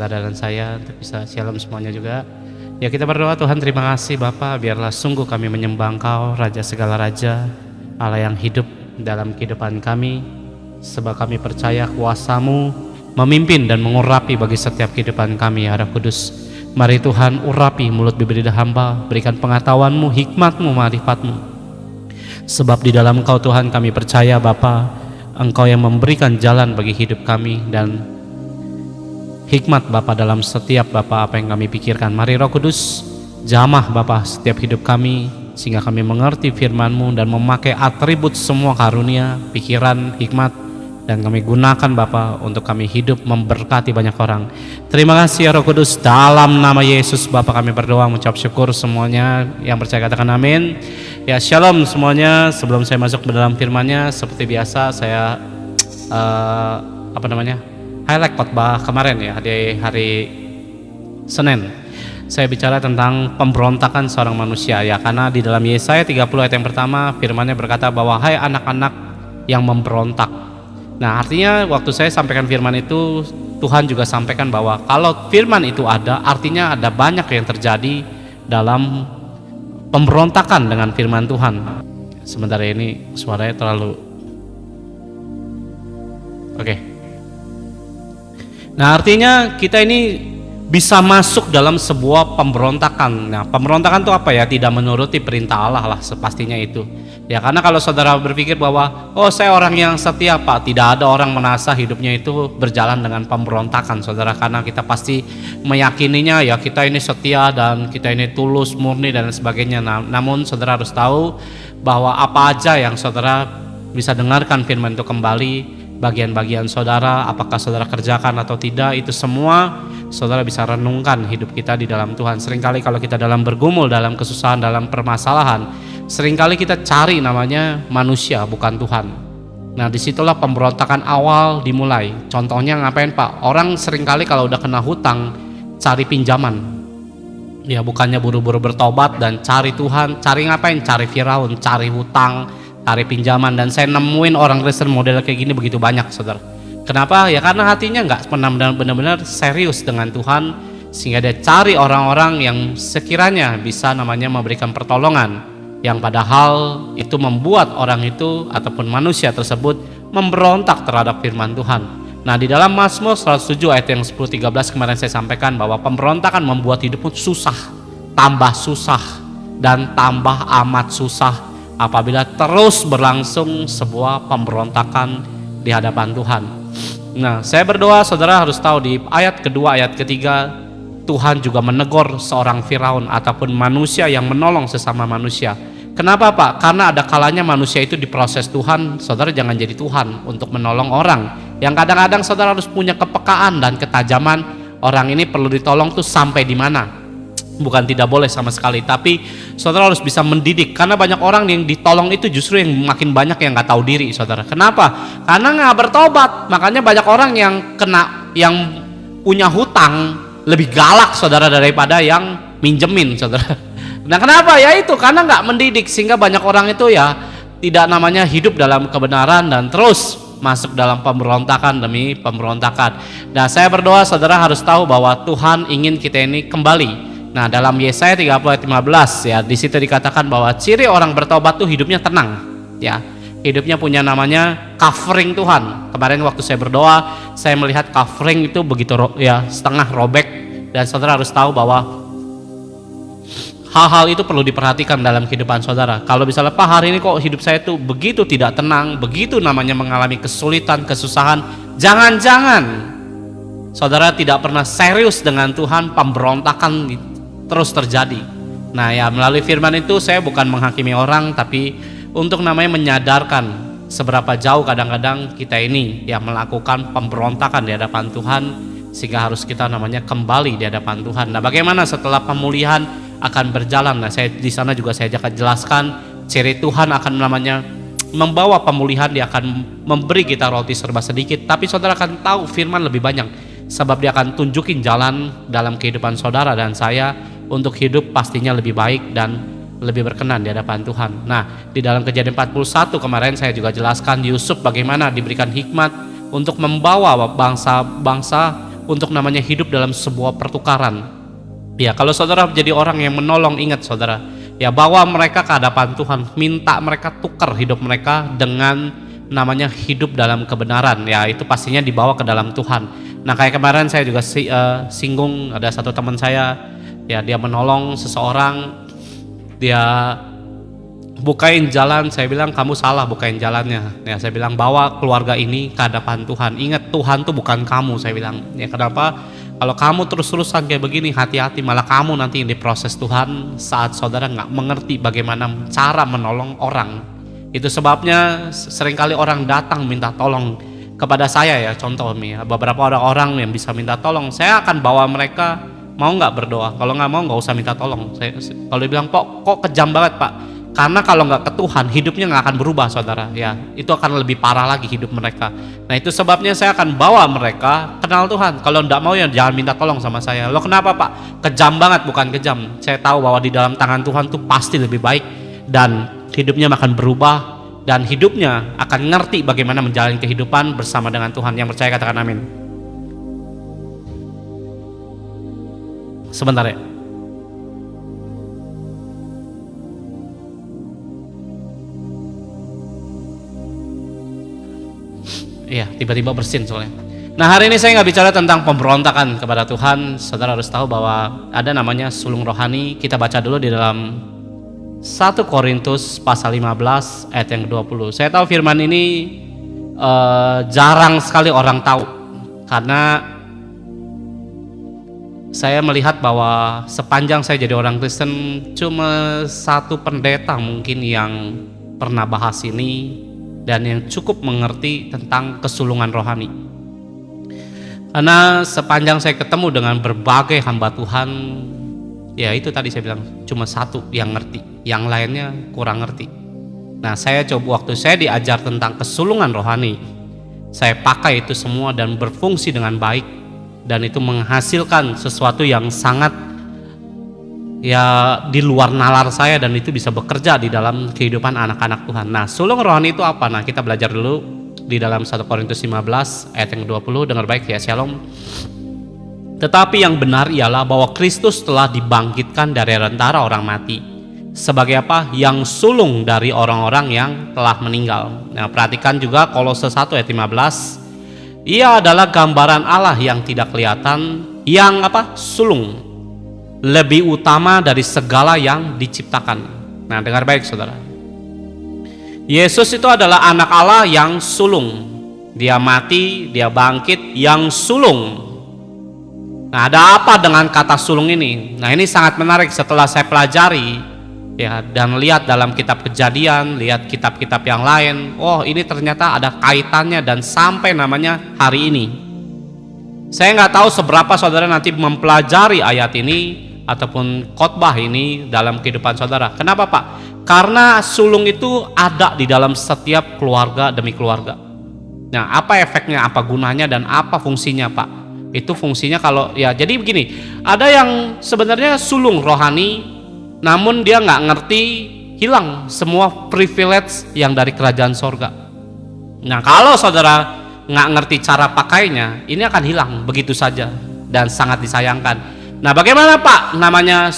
saudara dan saya untuk bisa shalom semuanya juga. Ya, kita berdoa. Tuhan, terima kasih Bapa, biarlah sungguh kami menyembah Engkau, Raja segala raja, Allah yang hidup dalam kehidupan kami, sebab kami percaya kuasa-Mu memimpin dan mengurapi bagi setiap kehidupan kami, ya Roh Kudus. Mari Tuhan, urapi mulut bibir hamba, berikan pengetahuan-Mu, hikmat-Mu, marifat-Mu, sebab di dalam Engkau Tuhan kami percaya Bapa, Engkau yang memberikan jalan bagi hidup kami dan hikmat Bapa dalam setiap Bapa apa yang kami pikirkan. Mari Roh Kudus, jamah Bapa setiap hidup kami, sehingga kami mengerti firman-Mu dan memakai atribut semua karunia, pikiran, hikmat, dan kami gunakan Bapa untuk kami hidup memberkati banyak orang. Terima kasih ya Roh Kudus, dalam nama Yesus Bapa kami berdoa, mengucap syukur. Semuanya yang percaya katakan amin. Ya, shalom semuanya. Sebelum saya masuk ke dalam firman-Nya, seperti biasa saya highlight khotbah kemarin ya, di hari Senin. Saya bicara tentang pemberontakan seorang manusia ya, karena di dalam Yesaya 30 ayat yang pertama firman-Nya berkata bahwa hai anak-anak yang memberontak. Nah, artinya waktu saya sampaikan firman itu, Tuhan juga sampaikan bahwa kalau firman itu ada, artinya ada banyak yang terjadi dalam pemberontakan dengan firman Tuhan. Sementara ini suaranya terlalu oke. Nah, artinya kita ini bisa masuk dalam sebuah pemberontakan. Nah, pemberontakan itu apa ya? Tidak menuruti perintah Allah lah, sepastinya itu. Ya, karena kalau saudara berpikir bahwa saya orang yang setia Pak, tidak ada orang merasa hidupnya itu berjalan dengan pemberontakan, saudara. Karena kita pasti meyakininya ya, kita ini setia dan kita ini tulus, murni dan sebagainya. Nah, namun saudara harus tahu bahwa apa aja yang saudara bisa dengarkan firman itu kembali, bagian-bagian saudara, apakah saudara kerjakan atau tidak, itu semua saudara bisa renungkan hidup kita di dalam Tuhan. Seringkali kalau kita dalam bergumul, dalam kesusahan, dalam permasalahan, seringkali kita cari namanya manusia, bukan Tuhan. Nah, disitulah pemberontakan awal dimulai. Contohnya ngapain Pak? Orang seringkali kalau udah kena hutang, cari pinjaman. Ya, bukannya buru-buru bertobat dan cari Tuhan, cari ngapain? Cari Firaun, cari hutang, cari pinjaman. Dan saya nemuin orang Kristen model kayak gini begitu banyak, saudara. Kenapa? Ya karena hatinya nggak pernah benar-benar serius dengan Tuhan, sehingga dia cari orang-orang yang sekiranya bisa namanya memberikan pertolongan, yang padahal itu membuat orang itu ataupun manusia tersebut memberontak terhadap firman Tuhan. Nah, di dalam Mazmur 107 ayat yang 10-13 kemarin saya sampaikan bahwa pemberontakan membuat hidupmu susah, dan tambah amat susah apabila terus berlangsung sebuah pemberontakan di hadapan Tuhan. Nah, saya berdoa saudara harus tahu di ayat kedua, ayat ketiga, Tuhan juga menegur seorang Firaun ataupun manusia yang menolong sesama manusia. Kenapa Pak? Karena ada kalanya manusia itu diproses Tuhan. Saudara jangan jadi Tuhan untuk menolong orang. Yang kadang-kadang saudara harus punya kepekaan dan ketajaman. Orang ini perlu ditolong tuh sampai di mana? Bukan tidak boleh sama sekali, tapi saudara harus bisa mendidik. Karena banyak orang yang ditolong itu justru yang makin banyak yang nggak tahu diri, saudara. Kenapa? Karena nggak bertobat. Makanya banyak orang yang punya hutang lebih galak, saudara, daripada yang minjemin, saudara. Nah, kenapa? Ya itu karena nggak mendidik, sehingga banyak orang itu ya tidak namanya hidup dalam kebenaran dan terus masuk dalam pemberontakan demi pemberontakan. Nah, saya berdoa saudara harus tahu bahwa Tuhan ingin kita ini kembali. Nah, dalam Yesaya 30 ayat 15 ya, di situ dikatakan bahwa ciri orang bertobat tuh hidupnya tenang, ya. Hidupnya punya namanya covering Tuhan. Kemarin waktu saya berdoa, saya melihat covering itu begitu ya setengah robek, dan saudara harus tahu bahwa hal-hal itu perlu diperhatikan dalam kehidupan saudara. Kalau misalnya Pak, hari ini kok hidup saya tuh begitu tidak tenang, begitu namanya mengalami kesulitan, kesusahan, jangan-jangan saudara tidak pernah serius dengan Tuhan, pemberontakan terus terjadi. Nah ya, melalui firman itu saya bukan menghakimi orang, tapi untuk namanya menyadarkan seberapa jauh kadang-kadang kita ini ya melakukan pemberontakan di hadapan Tuhan, sehingga harus kita namanya kembali di hadapan Tuhan. Nah, bagaimana setelah pemulihan akan berjalan? Nah, saya di sana juga saya akan jelaskan ciri Tuhan akan namanya membawa pemulihan. Dia akan memberi kita roti serba sedikit, tapi saudara akan tahu firman lebih banyak, sebab dia akan tunjukin jalan dalam kehidupan saudara dan saya untuk hidup pastinya lebih baik dan lebih berkenan di hadapan Tuhan. Nah, di dalam Kejadian 41 kemarin saya juga jelaskan Yusuf bagaimana diberikan hikmat untuk membawa bangsa untuk namanya hidup dalam sebuah pertukaran. Ya, kalau saudara jadi orang yang menolong, ingat saudara, ya bawa mereka ke hadapan Tuhan, minta mereka tukar hidup mereka dengan namanya hidup dalam kebenaran. Ya, itu pastinya dibawa ke dalam Tuhan. Nah, kayak kemarin saya juga singgung, ada satu teman saya, ya dia menolong seseorang, dia bukain jalan, saya bilang kamu salah bukain jalannya. Ya, saya bilang bawa keluarga ini ke hadapan Tuhan. Ingat, Tuhan tuh bukan kamu, saya bilang. Ya, kenapa? Kalau kamu terus-terusan kayak begini, hati-hati, malah kamu nanti yang diproses Tuhan saat saudara nggak mengerti bagaimana cara menolong orang. Itu sebabnya seringkali orang datang minta tolong kepada saya, ya contoh nih, beberapa orang yang bisa minta tolong, saya akan bawa mereka, mau nggak berdoa? Kalau nggak mau, nggak usah minta tolong. Kalau dibilang kok kejam banget Pak, karena kalau nggak ke Tuhan, hidupnya nggak akan berubah saudara. Ya, itu akan lebih parah lagi hidup mereka. Nah, itu sebabnya saya akan bawa mereka kenal Tuhan. Kalau nggak mau ya jangan minta tolong sama saya. Lo kenapa Pak? Kejam banget, bukan kejam. Saya tahu bahwa di dalam tangan Tuhan tuh pasti lebih baik, dan hidupnya akan berubah, dan hidupnya akan ngerti bagaimana menjalani kehidupan bersama dengan Tuhan. Yang percaya katakan amin. Sebentar ya. Iya, tiba-tiba bersin soalnya. Nah, hari ini saya nggak bicara tentang pemberontakan kepada Tuhan. Saudara harus tahu bahwa ada namanya sulung rohani. Kita baca dulu di dalam 1 Korintus pasal 15 ayat yang ke-20. Saya tahu firman ini jarang sekali orang tahu, karena saya melihat bahwa sepanjang saya jadi orang Kristen, cuma satu pendeta mungkin yang pernah bahas ini dan yang cukup mengerti tentang kesulungan rohani. Karena sepanjang saya ketemu dengan berbagai hamba Tuhan, ya itu tadi saya bilang cuma satu yang ngerti, yang lainnya kurang ngerti. Nah, saya coba waktu saya diajar tentang kesulungan rohani, saya pakai itu semua dan berfungsi dengan baik, dan itu menghasilkan sesuatu yang sangat ya di luar nalar saya, dan itu bisa bekerja di dalam kehidupan anak-anak Tuhan. Nah, sulung rohani itu apa? Nah, kita belajar dulu di dalam 1 Korintus 15 ayat yang 20. Dengar baik ya, Shalom. Tetapi yang benar ialah bahwa Kristus telah dibangkitkan dari antara orang mati. Sebagai apa? Yang sulung dari orang-orang yang telah meninggal. Nah, perhatikan juga Kolose 1 ayat 15. Ia adalah gambaran Allah yang tidak kelihatan, yang apa? Sulung, lebih utama dari segala yang diciptakan. Nah, dengar baik saudara, Yesus itu adalah anak Allah yang sulung. Dia mati, dia bangkit, yang sulung. Nah, ada apa dengan kata sulung ini? Nah, ini sangat menarik setelah saya pelajari ya, dan lihat dalam kitab Kejadian, lihat kitab-kitab yang lain. Oh, ini ternyata ada kaitannya dan sampai namanya hari ini. Saya nggak tahu seberapa saudara nanti mempelajari ayat ini ataupun khotbah ini dalam kehidupan saudara. Kenapa Pak? Karena sulung itu ada di dalam setiap keluarga demi keluarga. Nah, apa efeknya, apa gunanya, dan apa fungsinya Pak? Itu fungsinya kalau ya, jadi begini, ada yang sebenarnya sulung rohani, namun dia nggak ngerti, hilang semua privilege yang dari kerajaan sorga. Nah, kalau saudara nggak ngerti cara pakainya, ini akan hilang begitu saja dan sangat disayangkan. Nah, bagaimana Pak namanya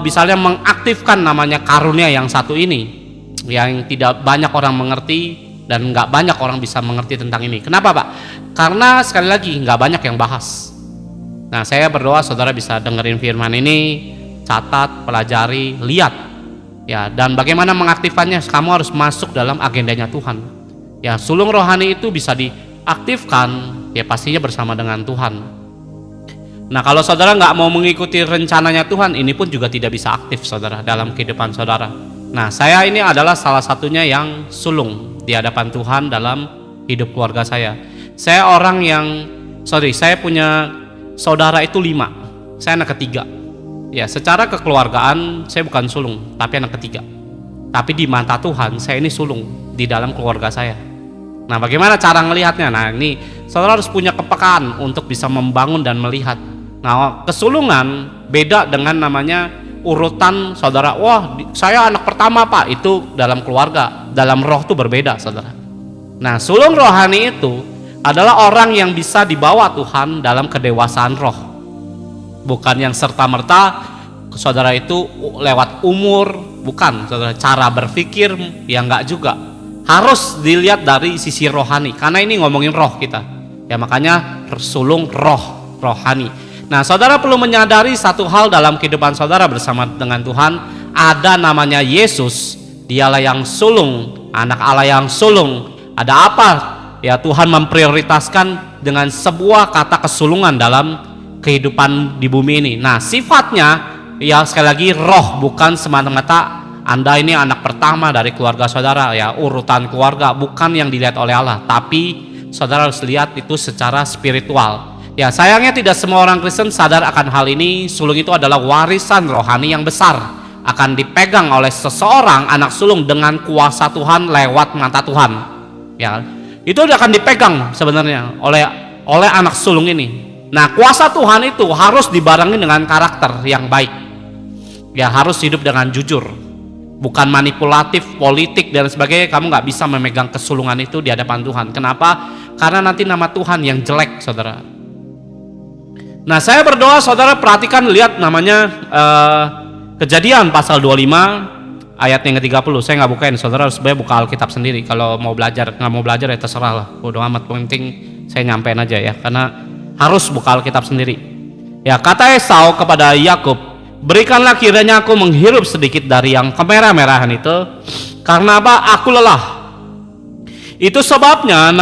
misalnya mengaktifkan namanya karunia yang satu ini, yang tidak banyak orang mengerti dan nggak banyak orang bisa mengerti tentang ini. Kenapa Pak? Karena sekali lagi nggak banyak yang bahas. Nah, saya berdoa saudara bisa dengerin firman ini, catat, pelajari, lihat ya, dan bagaimana mengaktifkannya. Kamu harus masuk dalam agendanya Tuhan ya. Sulung rohani itu bisa diaktifkan ya pastinya bersama dengan Tuhan. Nah, kalau saudara nggak mau mengikuti rencananya Tuhan, ini pun juga tidak bisa aktif saudara dalam kehidupan saudara. Nah, saya ini adalah salah satunya yang sulung di hadapan Tuhan dalam hidup keluarga saya. Saya orang yang, saya punya saudara itu 5, saya anak ketiga. Ya, secara kekeluargaan saya bukan sulung, tapi anak ketiga. Tapi di mata Tuhan, saya ini sulung di dalam keluarga saya. Nah, bagaimana cara melihatnya? Nah, ini saudara harus punya kepekaan untuk bisa membangun dan melihat. Nah, kesulungan beda dengan namanya urutan saudara. Wah, saya anak pertama Pak, itu dalam keluarga, dalam roh itu berbeda saudara. Nah, sulung rohani itu adalah orang yang bisa dibawa Tuhan dalam kedewasaan roh. Bukan yang serta-merta saudara itu lewat umur, bukan saudara, cara berpikir ya enggak juga. Harus dilihat dari sisi rohani, karena ini ngomongin roh kita. Ya makanya sulung rohani. Nah, saudara perlu menyadari satu hal dalam kehidupan saudara bersama dengan Tuhan, ada namanya Yesus. Dialah yang sulung, anak Allah yang sulung. Ada apa? Ya Tuhan memprioritaskan dengan sebuah kata kesulungan dalam kehidupan di bumi ini. Nah, sifatnya ya sekali lagi roh, bukan semata-mata Anda ini anak pertama dari keluarga saudara, ya urutan keluarga, bukan yang dilihat oleh Allah, tapi saudara harus lihat itu secara spiritual. Ya sayangnya tidak semua orang Kristen sadar akan hal ini. Sulung itu adalah warisan rohani yang besar, akan dipegang oleh seseorang anak sulung dengan kuasa Tuhan lewat mata Tuhan. Ya, itu akan dipegang sebenarnya oleh anak sulung ini. Nah, kuasa Tuhan itu harus dibarengi dengan karakter yang baik. Ya, harus hidup dengan jujur, bukan manipulatif, politik dan sebagainya. Kamu nggak bisa memegang kesulungan itu di hadapan Tuhan. Kenapa? Karena nanti nama Tuhan yang jelek, saudara. Nah, saya berdoa saudara perhatikan, lihat namanya Kejadian pasal 25 ayat yang ke-30. Saya nggak bukain, saudara harus buka Alkitab sendiri. Kalau mau belajar, nggak mau belajar ya terserah lah, bodo amat, penting saya nyampein aja ya, karena harus buka Alkitab sendiri. Ya, kata Esau kepada Yakub, berikanlah kiranya aku menghirup sedikit dari yang kemerah-merahan itu, karena apa? Aku lelah. Itu sebabnya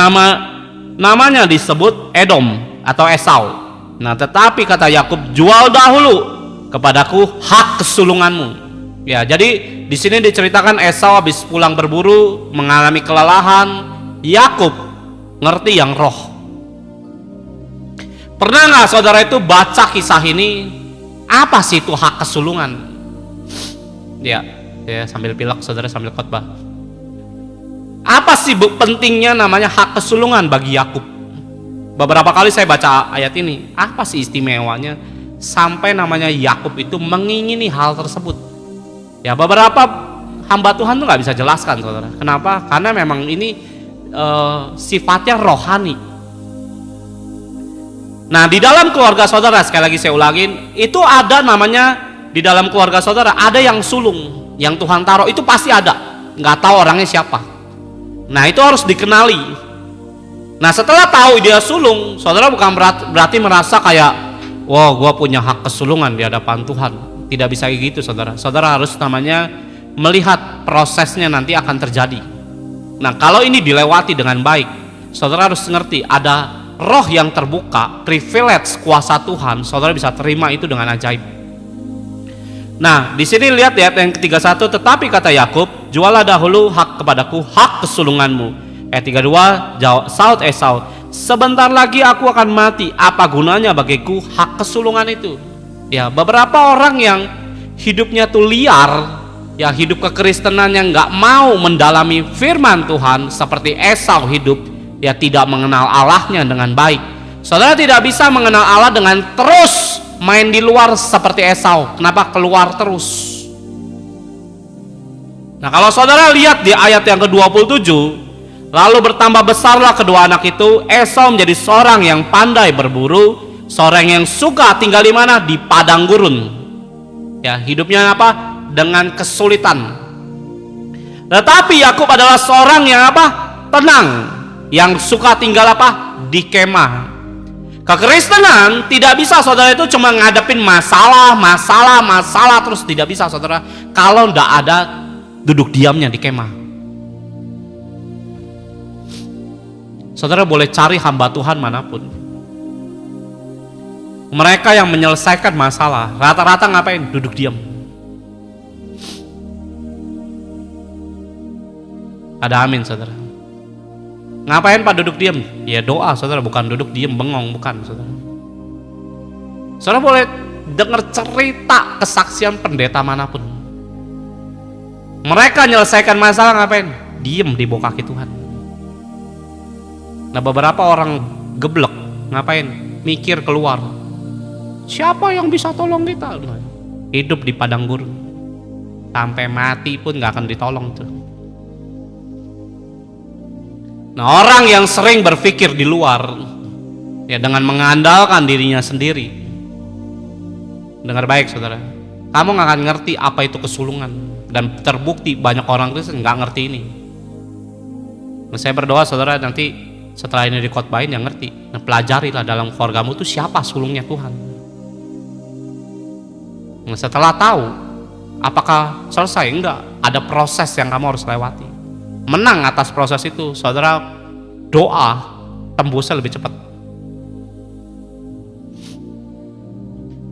namanya disebut Edom atau Esau. Nah, tetapi kata Yakub, jual dahulu kepadaku hak kesulunganmu. Ya, jadi di sini diceritakan Esau habis pulang berburu mengalami kelelahan. Yakub ngerti yang roh. Pernah nggak saudara itu baca kisah ini? Apa sih itu hak kesulungan? Ya sambil pilek saudara, sambil khotbah. Apa sih pentingnya namanya hak kesulungan bagi Yakub? Beberapa kali saya baca ayat ini, apa sih istimewanya sampai namanya Yakub itu mengingini hal tersebut? Ya, beberapa hamba Tuhan tuh nggak bisa jelaskan, saudara. Kenapa? Karena memang ini sifatnya rohani. Nah, di dalam keluarga saudara, sekali lagi saya ulangin, itu ada namanya, di dalam keluarga saudara ada yang sulung, yang Tuhan taruh, itu pasti ada. Nggak tahu orangnya siapa. Nah, itu harus dikenali. Nah, setelah tahu dia sulung, saudara bukan berarti merasa kayak, wah, gue punya hak kesulungan di hadapan Tuhan. Tidak bisa kayak gitu, saudara. Saudara harus namanya melihat prosesnya nanti akan terjadi. Nah, kalau ini dilewati dengan baik, saudara harus ngerti ada roh yang terbuka, privilege kuasa Tuhan. Saudara bisa terima itu dengan ajaib. Nah, di sini lihat ya yang ke-31, tetapi kata Yakub, jualah dahulu hak kepadaku, hak kesulunganmu. Ayat 32, saud Esau, sebentar lagi aku akan mati, apa gunanya bagiku hak kesulungan itu? Ya, beberapa orang yang hidupnya tuh liar, ya hidup kekristenan yang nggak mau mendalami firman Tuhan, seperti Esau hidup, ya tidak mengenal Allahnya dengan baik. Saudara tidak bisa mengenal Allah dengan terus main di luar seperti Esau. Kenapa keluar terus? Nah, kalau saudara lihat di ayat yang ke-27, lalu bertambah besarlah kedua anak itu. Esau menjadi seorang yang pandai berburu, seorang yang suka tinggal di mana? Di padang gurun. Ya, hidupnya apa? Dengan kesulitan. Tetapi Yakub adalah seorang yang apa? Tenang, yang suka tinggal apa? Di kemah. Kekristenan tidak bisa saudara itu cuma ngadepin masalah terus, tidak bisa saudara kalau tidak ada duduk diamnya di kemah. Saudara boleh cari hamba Tuhan manapun, mereka yang menyelesaikan masalah rata-rata ngapain? Duduk diam. Ada amin, saudara? Ngapain Pak duduk diam? Ya doa, saudara, bukan duduk diam bengong, bukan, saudara. Saudara boleh dengar cerita kesaksian pendeta manapun, mereka menyelesaikan masalah ngapain? Diam di bawah kaki Tuhan. Nah, beberapa orang geblek ngapain? Mikir keluar. Siapa yang bisa tolong kita? Hidup di padang gurun, sampai mati pun nggak akan ditolong tuh. Nah, orang yang sering berpikir di luar, ya dengan mengandalkan dirinya sendiri, dengar baik saudara, kamu nggak akan ngerti apa itu kesulungan. Dan terbukti banyak orang Kristen nggak ngerti ini. Nah, saya berdoa saudara nanti setelah ini dikhotbahin yang ngerti. Nah, pelajarilah dalam keluargamu itu siapa sulungnya Tuhan. Nah, setelah tahu, apakah selesai? Enggak, ada proses yang kamu harus lewati. Menang atas proses itu, saudara, doa tembusnya lebih cepat.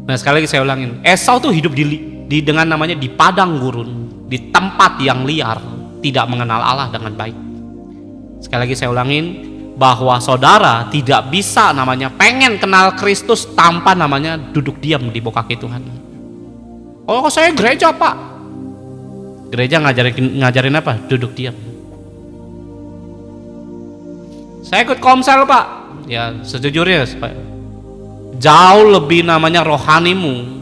Nah, sekali lagi saya ulangin, Esau tuh hidup di dengan namanya di padang gurun, di tempat yang liar, tidak mengenal Allah dengan baik. Sekali lagi saya ulangin, bahwa saudara tidak bisa namanya pengen kenal Kristus tanpa namanya duduk diam di bawah kaki Tuhan. Oh, saya gereja pak. Gereja ngajarin apa? Duduk diam. Saya ikut komsel pak. Ya sejujurnya jauh lebih namanya rohanimu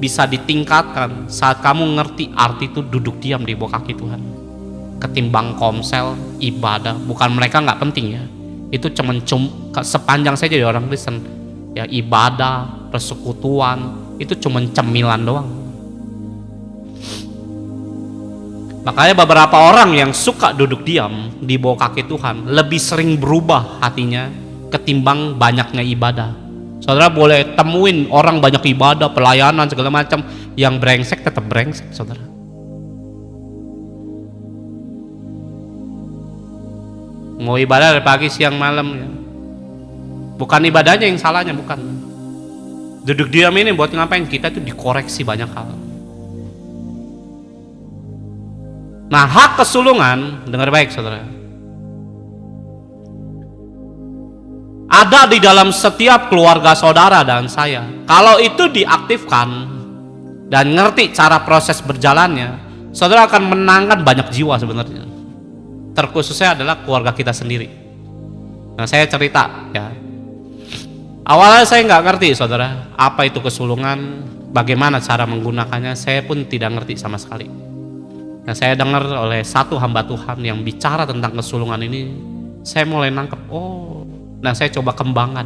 bisa ditingkatkan saat kamu ngerti arti itu duduk diam di bawah kaki Tuhan, ketimbang komsel, ibadah. Bukan mereka nggak penting ya, itu cuman sepanjang saya jadi orang Kristen ya, ibadah, persekutuan itu cuman cemilan doang. Makanya beberapa orang yang suka duduk diam di bawah kaki Tuhan lebih sering berubah hatinya ketimbang banyaknya ibadah. Saudara boleh temuin orang banyak ibadah, pelayanan segala macam, yang brengsek tetap brengsek, saudara. Mau ibadah dari pagi siang malam ya. Bukan ibadahnya yang salahnya, bukan. Duduk diam ini buat ngapain? Kita tuh dikoreksi banyak hal. Nah, hak kesulungan, dengar baik saudara, ada di dalam setiap keluarga saudara dan saya. Kalau itu diaktifkan dan ngerti cara proses berjalannya, saudara akan menangkan banyak jiwa sebenarnya. Terkhususnya adalah keluarga kita sendiri. Nah, saya cerita ya. Awalnya saya nggak ngerti saudara, apa itu kesulungan, bagaimana cara menggunakannya, saya pun tidak ngerti sama sekali. Nah, saya dengar oleh satu hamba Tuhan yang bicara tentang kesulungan ini, saya mulai nangkep, oh. Nah, saya coba kembangkan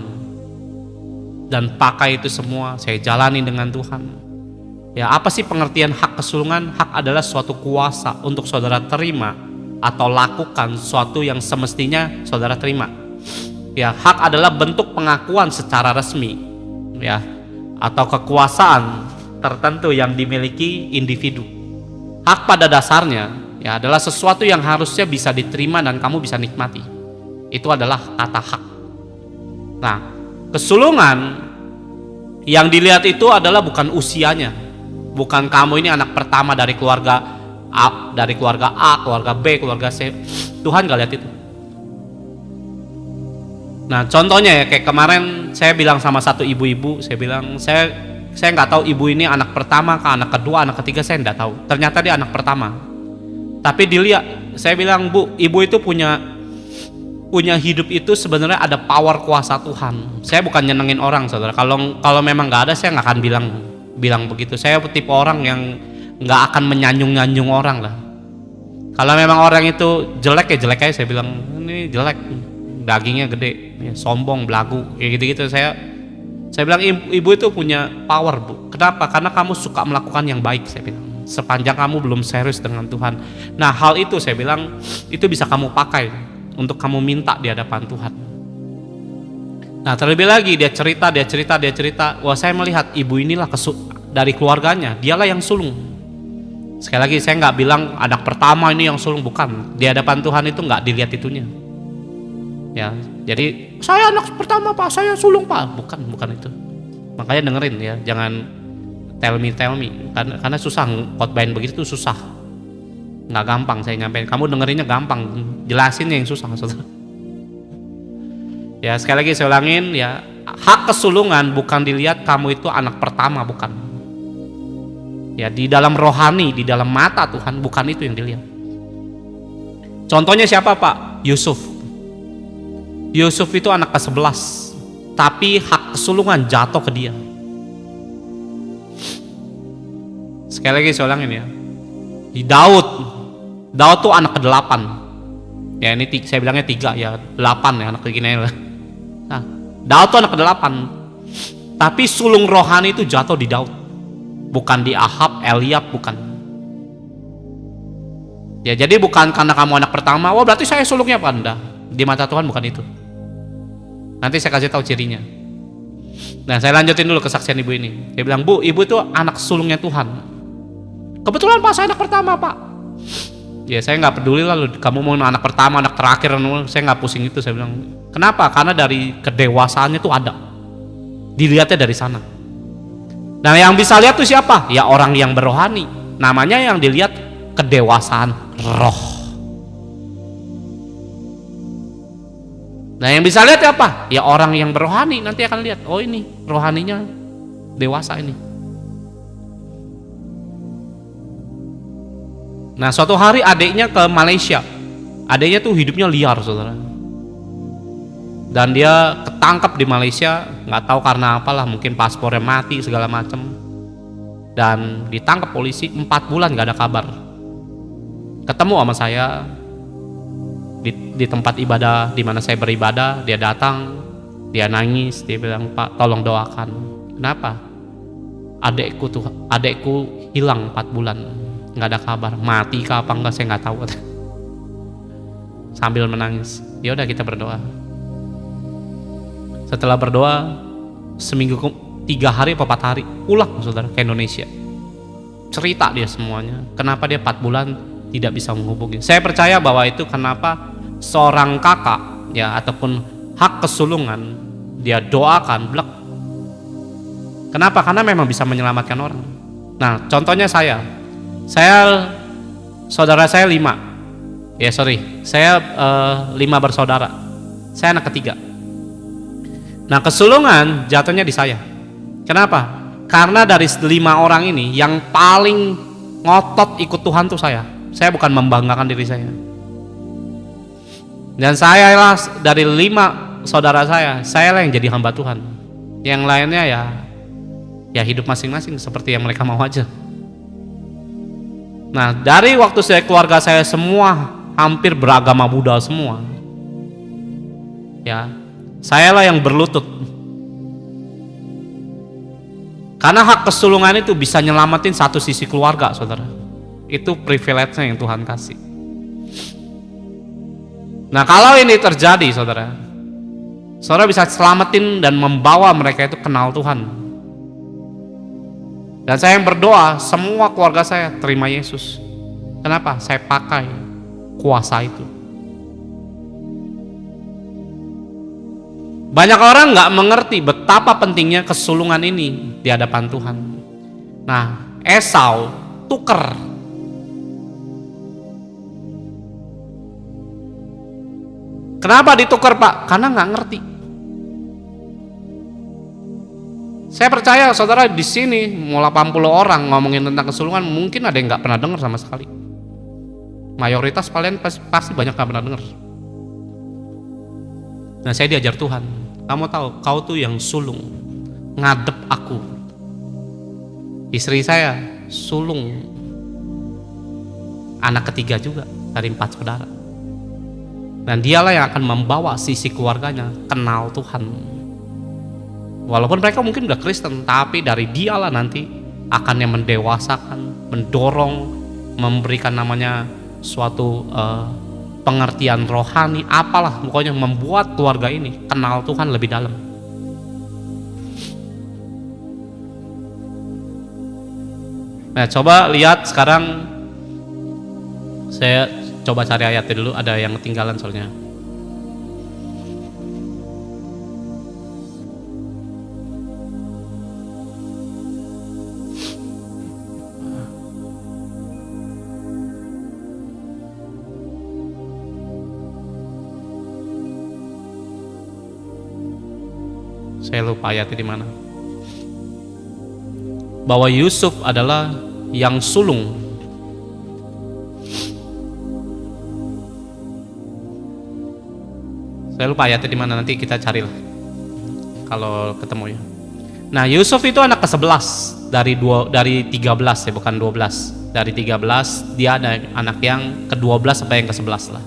dan pakai itu semua, saya jalani dengan Tuhan. Ya, apa sih pengertian hak kesulungan? Hak adalah suatu kuasa untuk saudara terima atau lakukan sesuatu yang semestinya saudara terima. Ya, hak adalah bentuk pengakuan secara resmi, ya, atau kekuasaan tertentu yang dimiliki individu. Hak pada dasarnya ya adalah sesuatu yang harusnya bisa diterima dan kamu bisa nikmati. Itu adalah kata hak. Nah, kesulungan yang dilihat itu adalah bukan usianya, bukan kamu ini anak pertama dari keluarga A, keluarga B, keluarga C. Tuhan gak lihat itu. Nah, contohnya ya kayak kemarin saya bilang sama satu ibu-ibu, saya bilang saya nggak tahu ibu ini anak pertama, anak kedua, anak ketiga, saya nggak tahu. Ternyata dia anak pertama. Tapi dilihat, saya bilang bu, ibu itu punya hidup itu sebenarnya ada power kuasa Tuhan. Saya bukan nyenengin orang saudara. Kalau memang nggak ada, saya nggak akan bilang begitu. Saya tipe orang yang nggak akan menyanjung orang lah. Kalau memang orang itu jelek ya jelek aja, saya bilang ini jelek, dagingnya gede, ya, sombong, belagu, kayak gitu-gitu. Saya bilang ibu itu punya power bu. Kenapa? Karena kamu suka melakukan yang baik, saya bilang. Sepanjang kamu belum serius dengan Tuhan. Nah, hal itu saya bilang itu bisa kamu pakai untuk kamu minta di hadapan Tuhan. Nah, terlebih lagi dia cerita. Wah, saya melihat ibu inilah dari keluarganya, dialah yang sulung. Sekali lagi saya nggak bilang anak pertama ini yang sulung, bukan. Di hadapan Tuhan itu nggak dilihat itunya. Ya, jadi saya anak pertama pak, saya sulung pak, bukan itu. Makanya dengerin ya, jangan tell me karena susah khotbahin begitu tuh susah, nggak gampang saya nyampein. Kamu dengerinnya gampang, jelasinnya yang susah saudara. Ya, sekali lagi saya ulangin ya, hak kesulungan bukan dilihat kamu itu anak pertama, bukan. Ya, di dalam rohani, di dalam mata Tuhan bukan itu yang dilihat. Contohnya siapa pak? Yusuf itu anak ke-11, tapi hak kesulungan jatuh ke dia. Sekali lagi saya ulangin ya, di Daud tuh anak ke-8, Ya ini saya bilangnya 3 ya, 8 ya anak begini lah. Nah, Daud tuh anak ke-8. Tapi sulung rohani itu jatuh di Daud. Bukan di Ahab, Eliab, bukan. Ya jadi bukan karena kamu anak pertama, wah berarti saya sulungnya apa? Enggak. Di mata Tuhan bukan itu. Nanti saya kasih tahu cirinya. Nah saya lanjutin dulu kesaksian ibu ini. Dia bilang, Bu, ibu itu anak sulungnya Tuhan. Kebetulan Pak, saya anak pertama Pak. Ya saya nggak peduli lah, kamu mau anak pertama, anak terakhir, saya nggak pusing itu. Saya bilang, kenapa? Karena dari kedewasaannya itu ada, dilihatnya dari sana. Nah yang bisa lihat tuh siapa? Ya orang yang berrohani. Namanya yang dilihat kedewasaan roh. Nah yang bisa lihat apa? Ya orang yang berrohani nanti akan lihat, oh ini rohaninya dewasa ini. Nah suatu hari adiknya ke Malaysia. Adiknya tuh hidupnya liar saudara. Dan dia ketangkap di Malaysia, nggak tahu karena apalah, mungkin paspornya mati segala macam. Dan ditangkap polisi 4 bulan nggak ada kabar. Ketemu sama saya di tempat ibadah di mana saya beribadah, dia datang, dia nangis, dia bilang, Pak tolong doakan. Kenapa? Adekku hilang 4 bulan, nggak ada kabar, mati kah apa enggak saya nggak tahu. Sambil menangis, ya udah kita berdoa. Setelah berdoa seminggu 3 hari atau 4 hari pulang saudara ke Indonesia. Cerita dia semuanya, kenapa dia 4 bulan tidak bisa menghubungi. Saya percaya bahwa itu kenapa seorang kakak ya ataupun hak kesulungan dia doakan blek. Kenapa? Karena memang bisa menyelamatkan orang. Nah contohnya saya saudara saya 5 ya, saya 5 bersaudara, saya anak ketiga. Nah kesulungan jatuhnya di saya. Kenapa? Karena dari 5 orang ini yang paling ngotot ikut Tuhan tuh saya bukan membanggakan diri saya. Dan saya lah dari 5 saudara saya lah yang jadi hamba Tuhan. Yang lainnya ya hidup masing-masing seperti yang mereka mau aja. Nah dari waktu keluarga saya semua hampir beragama Buddha semua, ya saya lah yang berlutut. Karena hak kesulungan itu bisa nyelamatin satu sisi keluarga saudara. Itu privilege-nya yang Tuhan kasih. Nah kalau ini terjadi saudara bisa selamatin dan membawa mereka itu kenal Tuhan. Dan saya yang berdoa semua keluarga saya terima Yesus. Kenapa? Saya pakai kuasa itu. Banyak orang nggak mengerti betapa pentingnya kesulungan ini di hadapan Tuhan. Nah Esau tuker. Kenapa ditukar Pak? Karena nggak ngerti. Saya percaya saudara di sini mau 80 orang ngomongin tentang kesulungan, mungkin ada yang nggak pernah dengar sama sekali. Mayoritas kalian pasti banyak nggak pernah dengar. Nah saya diajar Tuhan, kamu tahu kau tuh yang sulung, ngadep aku. Istri saya sulung, anak ketiga juga dari 4 saudara. Dan dialah yang akan membawa sisi keluarganya kenal Tuhan. Walaupun mereka mungkin udah Kristen, tapi dari dialah nanti akan yang mendewasakan, mendorong, memberikan namanya suatu pengertian rohani, apalah pokoknya membuat keluarga ini kenal Tuhan lebih dalam. Nah coba lihat sekarang, saya coba cari ayatnya dulu, ada yang ketinggalan soalnya. Saya lupa ayatnya di mana. Bahwa Yusuf adalah yang sulung. Saya lupa ayatnya di mana, nanti kita carilah kalau ketemu ya. Nah, Yusuf itu anak ke-11 dari 13 ya, bukan 12. Dari 13 dia ada anak yang ke-12 sampai yang ke-11 lah.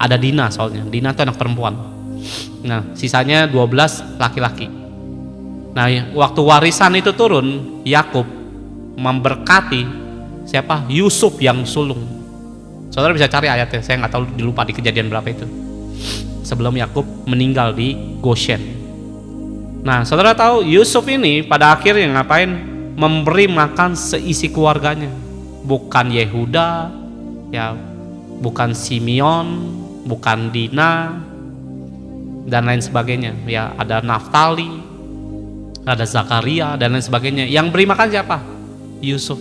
Ada Dina soalnya. Dina itu anak perempuan. Nah, sisanya 12 laki-laki. Nah, waktu warisan itu turun, Yakub memberkati siapa? Yusuf yang sulung. Saudara bisa cari ayatnya, saya nggak tahu, dilupa di Kejadian berapa itu. Sebelum Yakub meninggal di Goshen. Nah, saudara tahu Yusuf ini pada akhirnya ngapain? Memberi makan seisi keluarganya. Bukan Yehuda, ya, bukan Simeon, bukan Dina, dan lain sebagainya. Ya, ada Naftali, ada Zakaria, dan lain sebagainya. Yang beri makan siapa? Yusuf.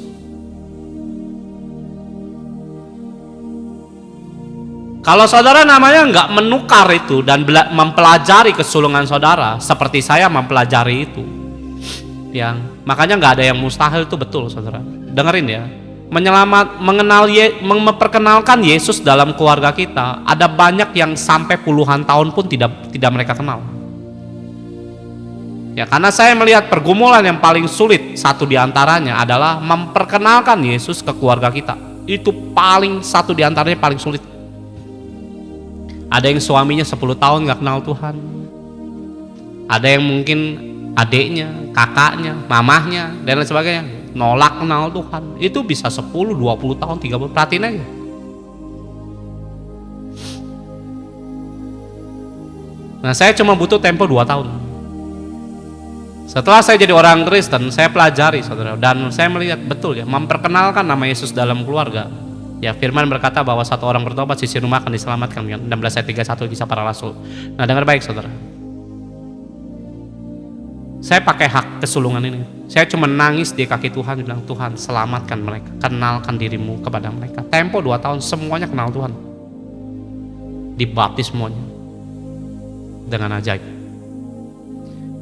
Kalau saudara namanya nggak menukar itu dan mempelajari kesulungan saudara seperti saya mempelajari itu, ya, makanya nggak ada yang mustahil, itu betul saudara. Dengerin ya, memperkenalkan Yesus dalam keluarga kita, ada banyak yang sampai puluhan tahun pun tidak mereka kenal. Ya, karena saya melihat pergumulan yang paling sulit satu diantaranya adalah memperkenalkan Yesus ke keluarga kita. Itu satu diantaranya paling sulit. Ada yang suaminya 10 tahun gak kenal Tuhan. Ada yang mungkin adiknya, kakaknya, mamahnya, dan lain sebagainya nolak kenal Tuhan. Itu bisa 10, 20 tahun, 30, perhatiin aja. Nah, saya cuma butuh tempo 2 tahun. Setelah saya jadi orang Kristen, saya pelajari saudara, dan saya melihat betul ya, memperkenalkan nama Yesus dalam keluarga. Ya, firman berkata bahwa satu orang bertobat sisi rumah akan diselamatkan, 16 ayat 31 kisah para rasul. Nah, dengar baik saudara, saya pakai hak kesulungan ini. Saya cuma nangis di kaki Tuhan, bilang, Tuhan selamatkan mereka, kenalkan dirimu kepada mereka. Tempo 2 tahun semuanya kenal Tuhan, dibaptis semuanya dengan ajaib.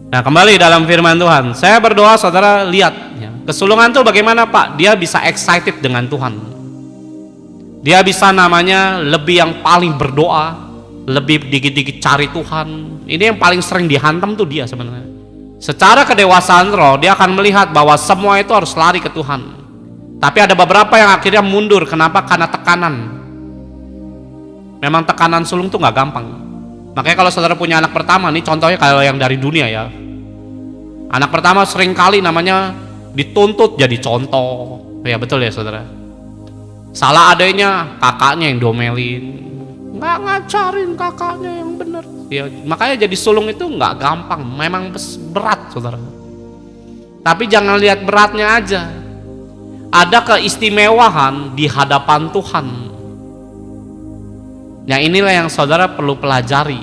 Nah, kembali dalam firman Tuhan, saya berdoa saudara lihat ya, kesulungan tuh bagaimana Pak? Dia bisa excited dengan Tuhan. Dia bisa namanya lebih yang paling berdoa, lebih dikit-dikit cari Tuhan. Ini yang paling sering dihantam tuh dia sebenarnya. Secara kedewasaan roh, dia akan melihat bahwa semua itu harus lari ke Tuhan. Tapi ada beberapa yang akhirnya mundur. Kenapa? Karena tekanan. Memang tekanan sulung tuh nggak gampang. Makanya kalau saudara punya anak pertama, nih contohnya kalau yang dari dunia ya. Anak pertama sering kali namanya dituntut jadi contoh. Ya betul ya saudara. Salah adanya, kakaknya yang domelin, nggak ngajarin kakaknya yang benar. Ya, makanya jadi sulung itu nggak gampang, memang berat saudara. Tapi jangan lihat beratnya aja, ada keistimewaan di hadapan Tuhan. Nah, inilah yang saudara perlu pelajari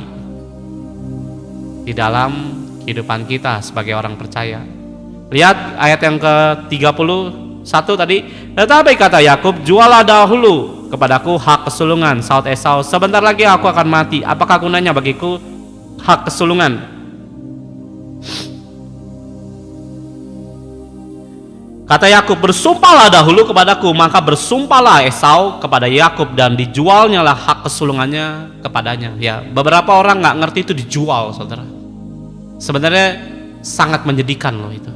di dalam kehidupan kita sebagai orang percaya. Lihat ayat yang ke-31 tadi. Tetapi kata Yakub, jualah dahulu kepadaku hak kesulungan. Saud Esau, sebentar lagi aku akan mati, apakah gunanya bagiku hak kesulungan? Kata Yakub, bersumpahlah dahulu kepadaku. Maka bersumpahlah Esau kepada Yakub, dan dijualnya lah hak kesulungannya kepadanya. Ya, beberapa orang nggak ngerti itu dijual saudara. Sebenarnya sangat menyedihkan loh itu.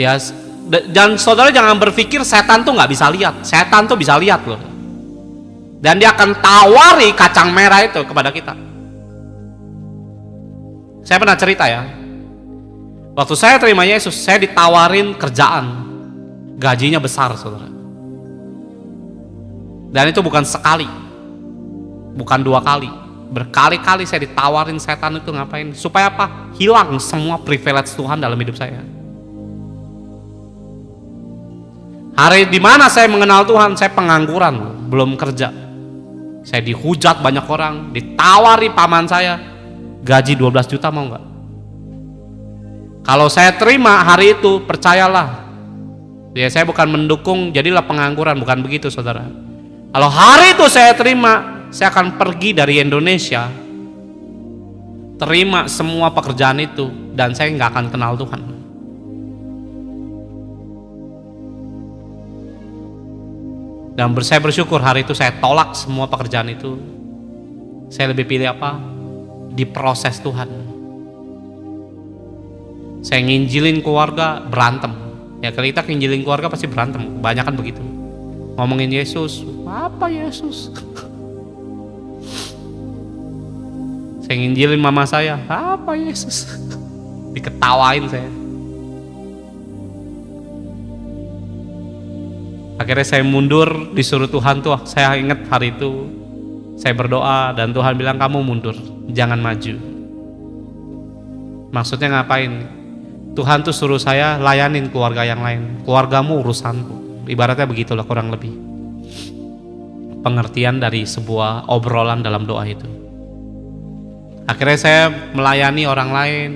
Ya, dan saudara jangan berpikir setan tuh nggak bisa lihat. Setan tuh bisa lihat loh. Dan dia akan tawari kacang merah itu kepada kita. Saya pernah cerita ya. Waktu saya terima Yesus, saya ditawarin kerjaan. Gajinya besar saudara. Dan itu bukan sekali, bukan 2 kali. Berkali-kali saya ditawarin setan itu ngapain? Supaya apa? Hilang semua privilege Tuhan dalam hidup saya. Hari dimana saya mengenal Tuhan, saya pengangguran, belum kerja. Saya dihujat banyak orang, ditawari paman saya, gaji 12 juta mau nggak? Kalau saya terima hari itu, percayalah, ya saya bukan mendukung jadilah pengangguran, bukan begitu saudara. Kalau hari itu saya terima, saya akan pergi dari Indonesia, terima semua pekerjaan itu, dan saya nggak akan kenal Tuhan. Dan saya bersyukur hari itu saya tolak semua pekerjaan itu. Saya lebih pilih apa? Diproses Tuhan. Saya nginjilin keluarga, berantem. Ya kalau kita nginjilin keluarga pasti berantem, kebanyakan begitu. Ngomongin Yesus, Apa Yesus? Saya nginjilin mama saya, apa Yesus? Diketawain saya. Akhirnya saya mundur, disuruh Tuhan tuh, saya ingat hari itu saya berdoa dan Tuhan bilang kamu mundur, jangan maju. Maksudnya ngapain? Tuhan tuh suruh saya layanin keluarga yang lain, keluargamu urusanku. Ibaratnya begitulah kurang lebih pengertian dari sebuah obrolan dalam doa itu. Akhirnya saya melayani orang lain,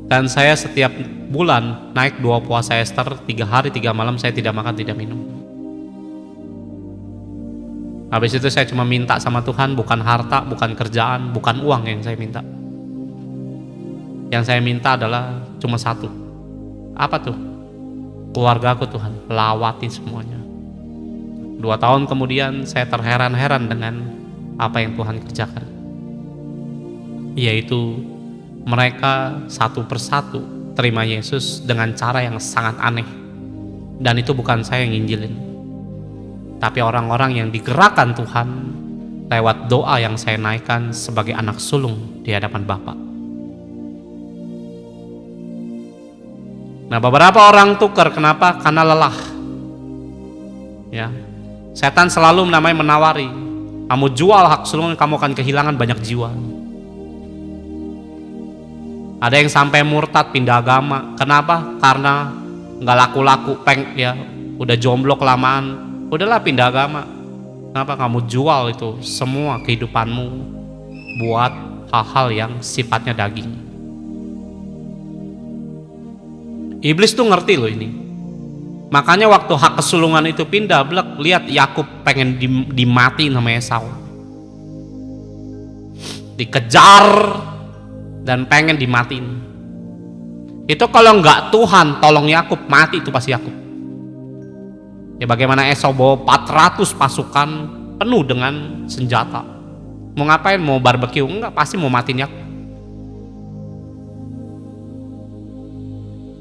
dan saya setiap bulan naik 2 puasa Ester, 3 hari 3 malam saya tidak makan tidak minum. Habis itu saya cuma minta sama Tuhan, bukan harta, bukan kerjaan, bukan uang yang saya minta. Yang saya minta adalah cuma satu. Apa tuh? Keluargaku Tuhan, lawati semuanya. 2 tahun kemudian saya terheran-heran dengan apa yang Tuhan kerjakan, yaitu mereka satu persatu terima Yesus dengan cara yang sangat aneh. Dan itu bukan saya yang nginjilin, tapi orang-orang yang digerakkan Tuhan lewat doa yang saya naikkan sebagai anak sulung di hadapan Bapa. Nah, beberapa orang tukar, kenapa? Karena lelah. Ya, setan selalu menawari, kamu jual hak sulung, kamu akan kehilangan banyak jiwa. Ada yang sampai murtad, pindah agama. Kenapa? Karena nggak laku-laku, ya udah jomblo kelamaan, udahlah pindah agama. Kenapa? Kamu jual itu semua kehidupanmu buat hal-hal yang sifatnya daging. Iblis tuh ngerti loh ini. Makanya waktu hak kesulungan itu pindah, lihat Yakub pengen dimatiin sama Esau, dikejar dan pengen dimatiin. Itu kalau nggak Tuhan tolong Yakub, mati itu pasti Yakub. Ya bagaimana Esau bawa 400 pasukan penuh dengan senjata, mau ngapain? Mau barbeque? Enggak, pasti mau matiin Yakub.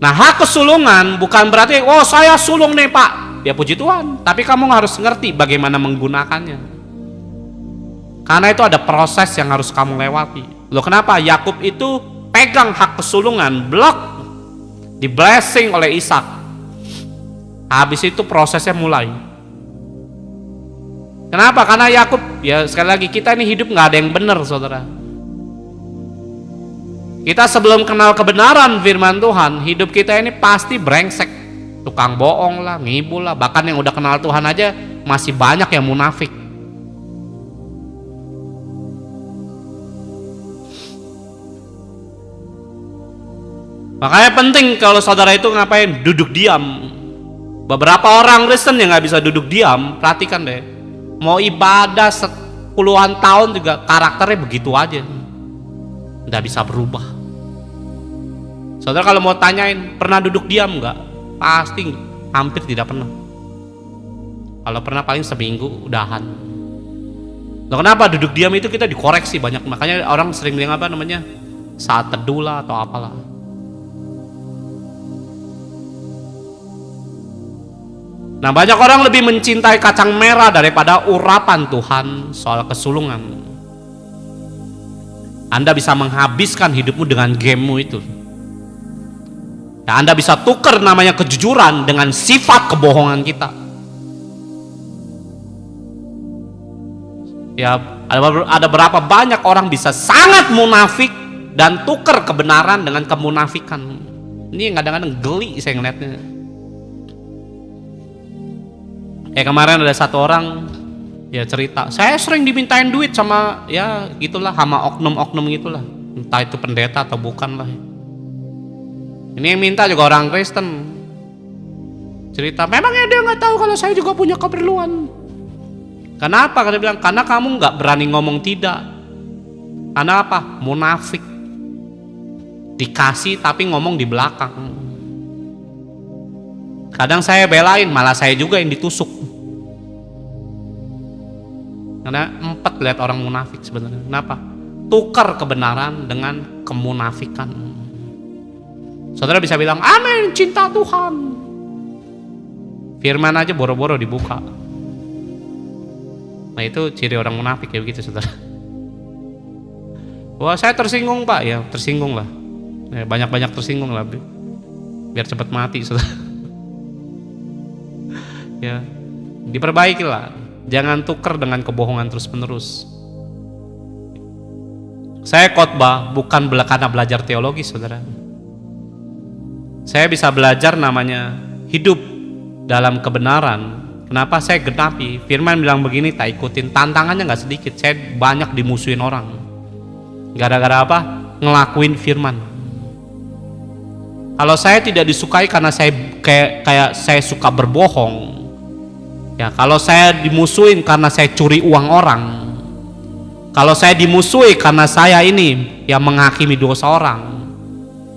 Nah, hak kesulungan bukan berarti oh saya sulung nih Pak, ya puji Tuhan, tapi kamu harus ngerti bagaimana menggunakannya, karena itu ada proses yang harus kamu lewati. Loh, kenapa? Yakub itu pegang hak kesulungan, di blessing oleh Ishak. Habis itu prosesnya mulai. Kenapa? Karena Yakub, ya sekali lagi, kita ini hidup nggak ada yang benar, saudara. Kita sebelum kenal kebenaran firman Tuhan, hidup kita ini pasti brengsek, tukang bohong lah, ngibul lah. Bahkan yang udah kenal Tuhan aja masih banyak yang munafik. Makanya penting kalau saudara itu ngapain? Duduk diam. Beberapa orang Kristen yang nggak bisa duduk diam, perhatikan deh. Mau ibadah puluhan tahun juga karakternya begitu aja, nggak bisa berubah. Saudara kalau mau tanyain pernah duduk diam nggak? Pasti hampir tidak pernah. Kalau pernah paling seminggu udahan. Loh, kenapa? Duduk diam itu kita dikoreksi banyak. Makanya orang sering bilang apa namanya, saat teduh lah atau apalah. Nah, banyak orang lebih mencintai kacang merah daripada urapan Tuhan soal kesulungan. Anda bisa menghabiskan hidupmu dengan gamemu itu. Nah, Anda bisa tukar namanya kejujuran dengan sifat kebohongan kita. Ya, ada berapa banyak orang bisa sangat munafik dan tukar kebenaran dengan kemunafikan. Ini kadang-kadang geli saya ngeliatnya. Kemarin ada satu orang ya cerita, saya sering dimintain duit sama ya gitulah, sama oknum-oknum gitulah, entah itu pendeta atau bukan lah. Ini yang minta juga orang Kristen. Cerita, memangnya dia nggak tahu kalau saya juga punya keperluan. Kenapa? Dia bilang, karena kamu nggak berani ngomong tidak. Karena apa? Munafik. Dikasih tapi ngomong di belakang. Kadang saya belain, malah saya juga yang ditusuk. Karena empat lihat orang munafik sebenarnya. Kenapa? Tukar kebenaran dengan kemunafikan. Saudara bisa bilang, amin, cinta Tuhan. Firman aja boro-boro dibuka. Nah itu ciri orang munafik kayak begitu, saudara. Wah saya tersinggung Pak, ya tersinggung lah. Ya, banyak-banyak tersinggung lah, biar cepat mati, saudara. Ya, diperbaiki lah. Jangan tukar dengan kebohongan terus-menerus. Saya khotbah bukan karena belajar teologi, saudara. Saya bisa belajar namanya hidup dalam kebenaran. Kenapa saya genapi? Firman bilang begini, tak ikutin. Tantangannya nggak sedikit. Saya banyak dimusuhin orang. Gara-gara apa? Ngelakuin firman. Kalau saya tidak disukai karena saya kayak saya suka berbohong. Ya, kalau saya dimusuhin karena saya curi uang orang. Kalau saya dimusuhi karena saya ini yang menghakimi dosa orang.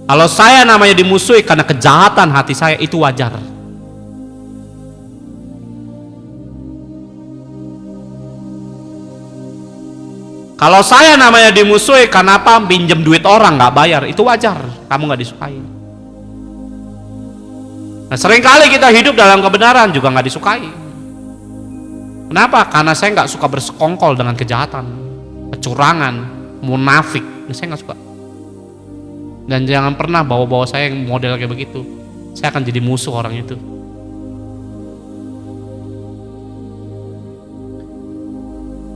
Kalau saya namanya dimusuhi karena kejahatan hati saya, itu wajar. Kalau saya namanya dimusuhi karena apa? Pinjam duit orang nggak bayar, itu wajar. Kamu nggak disukai. Nah, seringkali kita hidup dalam kebenaran juga nggak disukai. Kenapa? Karena saya nggak suka bersekongkol dengan kejahatan, kecurangan, munafik. Saya nggak suka. Dan jangan pernah bawa-bawa saya yang model kayak begitu. Saya akan jadi musuh orang itu.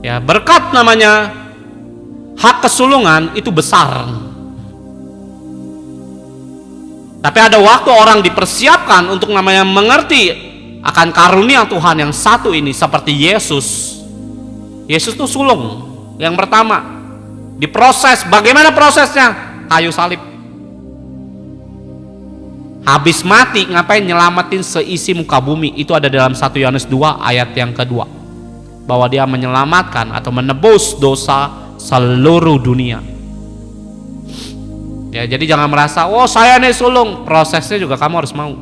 Ya, berkat namanya hak kesulungan itu besar. Tapi ada waktu orang dipersiapkan untuk namanya mengerti akan karunia Tuhan yang satu ini, seperti Yesus. Yesus itu sulung. Yang pertama diproses. Bagaimana prosesnya? Kayu salib. Habis mati ngapain? Nyelamatin seisi muka bumi. Itu ada dalam 1 Yohanes 2 ayat yang kedua, bahwa dia menyelamatkan atau menebus dosa seluruh dunia. Ya, jadi jangan merasa, oh saya nih sulung. Prosesnya juga kamu harus mau.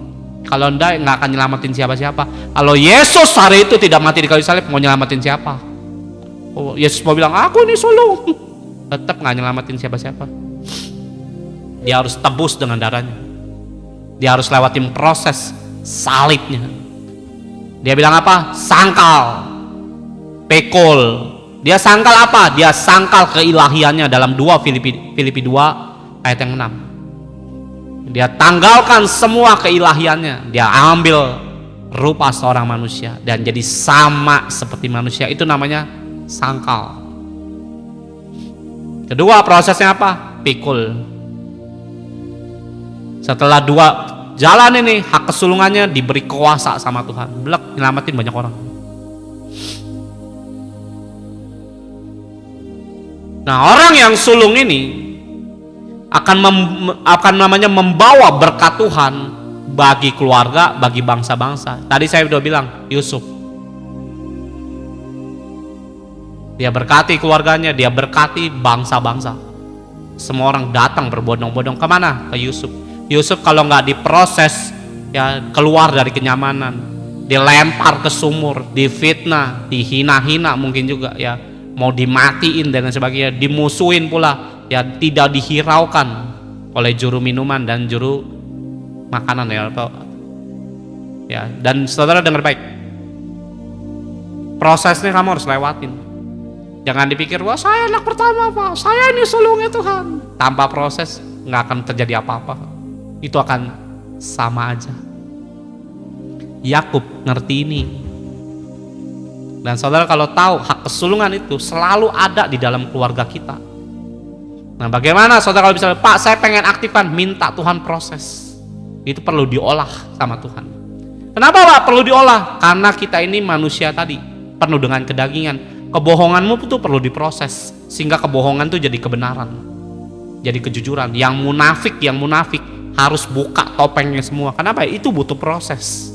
Kalau enggak, nggak akan nyelamatin siapa-siapa. Kalau Yesus hari itu tidak mati di kayu salib, mau nyelamatin siapa? Oh, Yesus mau bilang, aku ini sulung. Tetap nggak nyelamatin siapa-siapa. Dia harus tebus dengan darahnya. Dia harus lewatin proses salibnya. Dia bilang apa? Sangkal, pekul. Dia sangkal apa? Dia sangkal keilahiannya dalam 2 Filipi 2 ayat yang 6. Dia tanggalkan semua keilahiannya. Dia ambil rupa seorang manusia dan jadi sama seperti manusia. Itu namanya sangkal. Kedua, prosesnya apa? Pikul. Setelah 2 jalan ini, hak kesulungannya diberi kuasa sama Tuhan. Blek, nyelamatin banyak orang. Nah, orang yang sulung ini akan namanya membawa berkat Tuhan bagi keluarga, bagi bangsa-bangsa. Tadi saya sudah bilang Yusuf, dia berkati keluarganya, dia berkati bangsa-bangsa. Semua orang datang berbondong-bondong kemana? Ke Yusuf. Yusuf kalau nggak diproses, ya keluar dari kenyamanan, dilempar ke sumur, difitnah, dihina-hina mungkin juga, ya mau dimatiin dan sebagainya, dimusuhin pula, ya tidak dihiraukan oleh juru minuman dan juru makanan, ya atau ya. Dan saudara dengar baik, prosesnya kamu harus lewatin. Jangan dipikir, wah saya anak pertama Pak, saya ini sulungnya Tuhan. Tanpa proses nggak akan terjadi apa-apa. Itu akan sama aja. Yakub ngerti ini. Dan saudara kalau tahu hak kesulungan itu selalu ada di dalam keluarga kita. Nah, bagaimana saudara kalau bisa, Pak saya pengen aktifkan, minta Tuhan proses. Itu perlu diolah sama Tuhan. Kenapa Pak perlu diolah? Karena kita ini manusia tadi, penuh dengan kedagingan. Kebohonganmu itu perlu diproses, sehingga kebohongan itu jadi kebenaran, jadi kejujuran. Yang munafik harus buka topengnya semua. Kenapa? Itu butuh proses.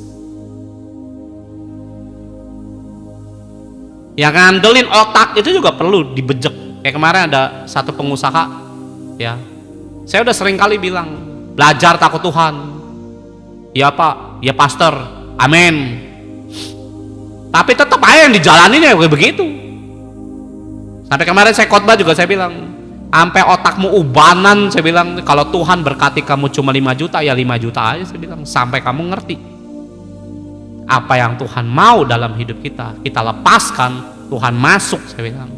Yang ngandelin otak itu juga perlu dibejek. Kayak kemarin ada satu pengusaha, ya, saya udah sering kali bilang, belajar takut Tuhan. Ya Pak, ya Pastor, amin. Tapi tetap aja yang dijalanin ya kayak begitu. Sampai kemarin saya khotbah juga saya bilang, sampai otakmu ubanan, saya bilang, kalau Tuhan berkati kamu cuma 5 juta, ya 5 juta aja, saya bilang, sampai kamu ngerti. Apa yang Tuhan mau dalam hidup kita, kita lepaskan, Tuhan masuk, saya bilang.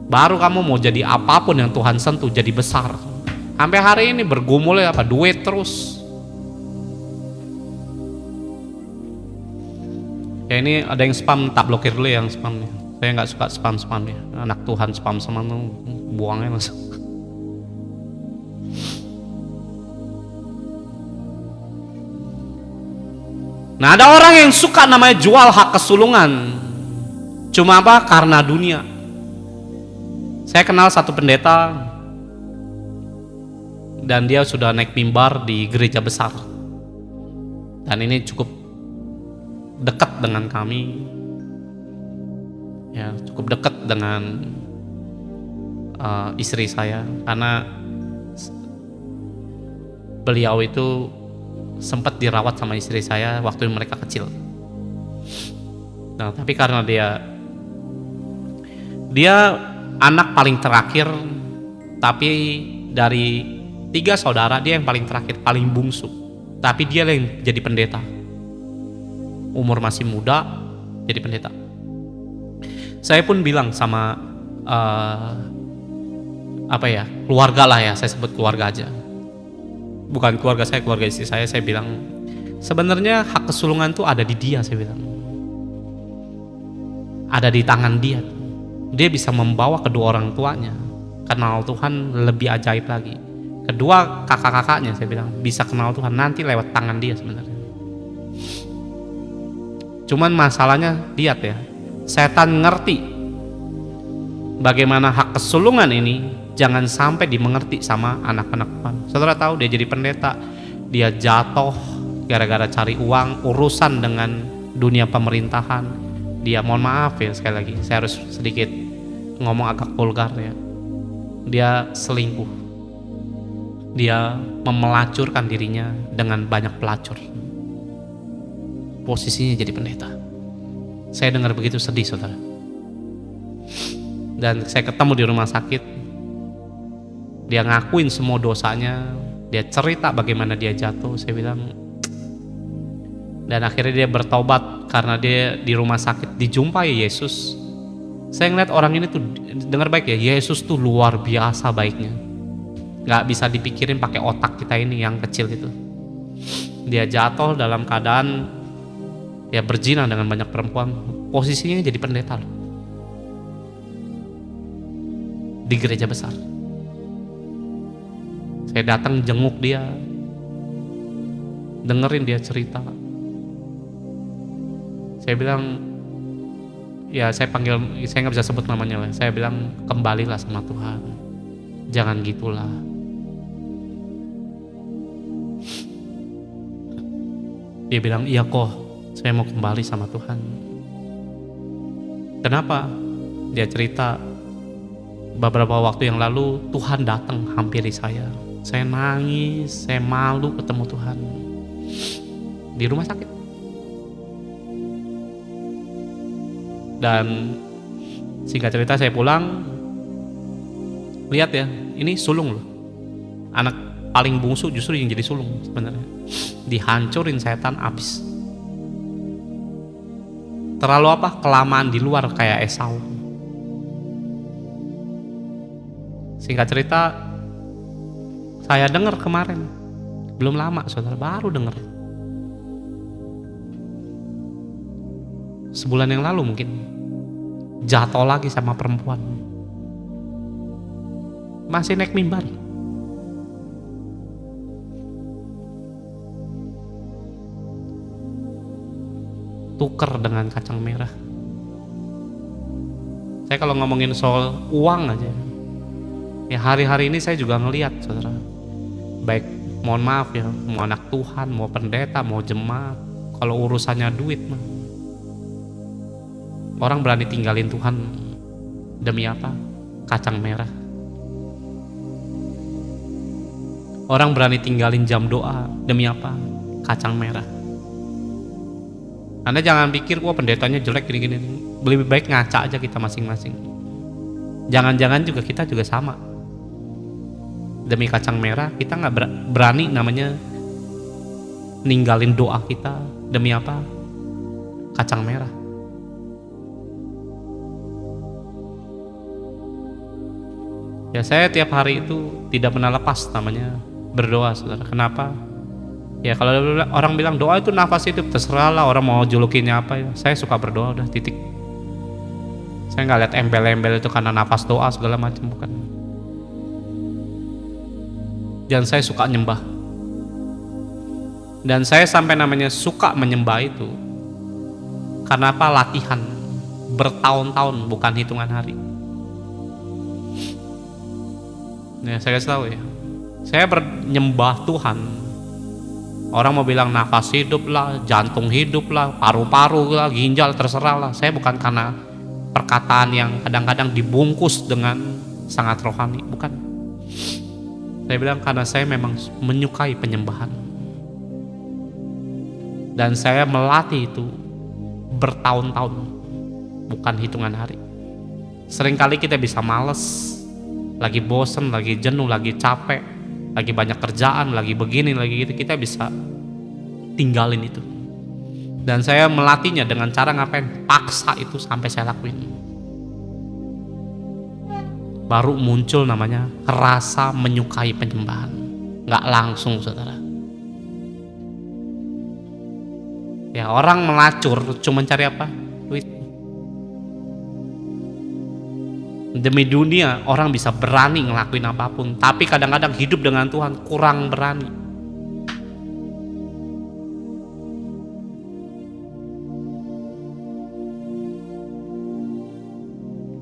Baru kamu mau jadi apapun yang Tuhan sentuh jadi besar. Sampai hari ini bergumul apa? Duit terus. Ya ini ada yang spam, tak blokir dulu yang spamnya. Saya nggak suka spam ya. Anak Tuhan spam tuh buangnya langsung. Nah, ada orang yang suka namanya jual hak kesulungan. Cuma apa? Karena dunia. Saya kenal satu pendeta dan dia sudah naik mimbar di gereja besar. Dan ini cukup dekat dengan kami. Ya, cukup dekat dengan istri saya karena beliau itu sempat dirawat sama istri saya waktu mereka kecil. Nah, tapi karena dia anak paling terakhir, tapi dari 3 saudara dia yang paling terakhir, paling bungsu. Tapi dia yang jadi pendeta. Umur masih muda, jadi pendeta. Saya pun bilang sama keluarga lah ya, saya sebut keluarga aja. Bukan keluarga saya, keluarga istri saya bilang sebenarnya hak kesulungan tuh ada di dia, saya bilang. Ada di tangan dia. Dia bisa membawa kedua orang tuanya kenal Tuhan lebih ajaib lagi. Kedua kakak-kakaknya, saya bilang, bisa kenal Tuhan nanti lewat tangan dia sebenarnya. Cuman masalahnya, lihat ya, setan ngerti bagaimana hak kesulungan ini jangan sampai dimengerti sama anak-anak Tuhan. Saudara tahu dia jadi pendeta, dia jatuh gara-gara cari uang, urusan dengan dunia pemerintahan. Dia, mohon maaf ya sekali lagi, saya harus sedikit ngomong agak vulgar ya. Dia selingkuh. Dia memelacurkan dirinya dengan banyak pelacur. Posisinya jadi pendeta. Saya dengar begitu sedih, saudara. Dan saya ketemu di rumah sakit. Dia ngakuin semua dosanya, dia cerita bagaimana dia jatuh. Saya bilang, dan akhirnya dia bertobat karena dia di rumah sakit dijumpai Yesus. Saya ngeliat orang ini tuh, dengar baik ya, Yesus tuh luar biasa baiknya. Gak bisa dipikirin pakai otak kita ini yang kecil itu. Dia jatuh dalam keadaan dia berzina dengan banyak perempuan. Posisinya jadi pendeta loh, di gereja besar. Saya datang jenguk dia, dengerin dia cerita. Saya bilang, ya saya nggak bisa sebut namanya lah. Saya bilang, kembalilah sama Tuhan, jangan gitulah. Dia bilang, iya kok, saya mau kembali sama Tuhan. Kenapa? Dia cerita, beberapa waktu yang lalu Tuhan datang hampiri saya. Saya nangis, saya malu ketemu Tuhan di rumah sakit. Dan singkat cerita saya pulang, lihat ya, ini sulung loh. Anak paling bungsu justru yang jadi sulung sebenarnya. Dihancurin setan abis. Terlalu apa? Kelamaan di luar kayak Esau. Singkat cerita, saya dengar kemarin, belum lama saudara, baru dengar. Sebulan yang lalu mungkin, jatuh lagi sama perempuan. Masih naik mimbar. Tuker dengan kacang merah. Saya kalau ngomongin soal uang aja, ya hari-hari ini saya juga ngelihat saudara, baik mohon maaf ya, mau anak Tuhan, mau pendeta, mau jemaat, kalau urusannya duit mah, orang berani tinggalin Tuhan demi apa? Kacang merah. Orang berani tinggalin jam doa demi apa? Kacang merah. Anda jangan pikir, wah pendetanya jelek gini-gini. Lebih baik ngaca aja kita masing-masing. Jangan-jangan juga kita juga sama. Demi kacang merah kita nggak berani namanya ninggalin doa kita. Demi apa? kacang merah. Ya saya tiap hari itu tidak pernah lepas namanya berdoa, saudara. Kenapa? Ya kalau orang bilang doa itu nafas hidup, terserah lah orang mau julukinnya apa ya. Saya suka berdoa, udah titik. Saya nggak lihat embel-embel itu karena nafas doa segala macam, bukan. Dan saya suka nyembah. Dan saya sampai namanya suka menyembah itu karena apa? Latihan bertahun-tahun, bukan hitungan hari. Ya, saya kasih tahu ya. Saya menyembah Tuhan. Orang mau bilang nafas hidup lah, jantung hidup lah, paru-paru lah, ginjal, terserah lah. Saya bukan karena perkataan yang kadang-kadang dibungkus dengan sangat rohani, bukan. Saya bilang karena saya memang menyukai penyembahan. Dan saya melatih itu bertahun-tahun, bukan hitungan hari. Seringkali kita bisa males, lagi bosen, lagi jenuh, lagi capek, lagi banyak kerjaan, lagi begini, lagi gitu, kita bisa tinggalin itu. Dan saya melatihnya dengan cara ngapain? Paksa itu sampai saya lakuin. Baru muncul namanya rasa menyukai penyembahan. Nggak langsung, saudara. Ya orang melacur cuma cari apa? Duit. Demi dunia orang bisa berani ngelakuin apapun, tapi kadang-kadang hidup dengan Tuhan kurang berani.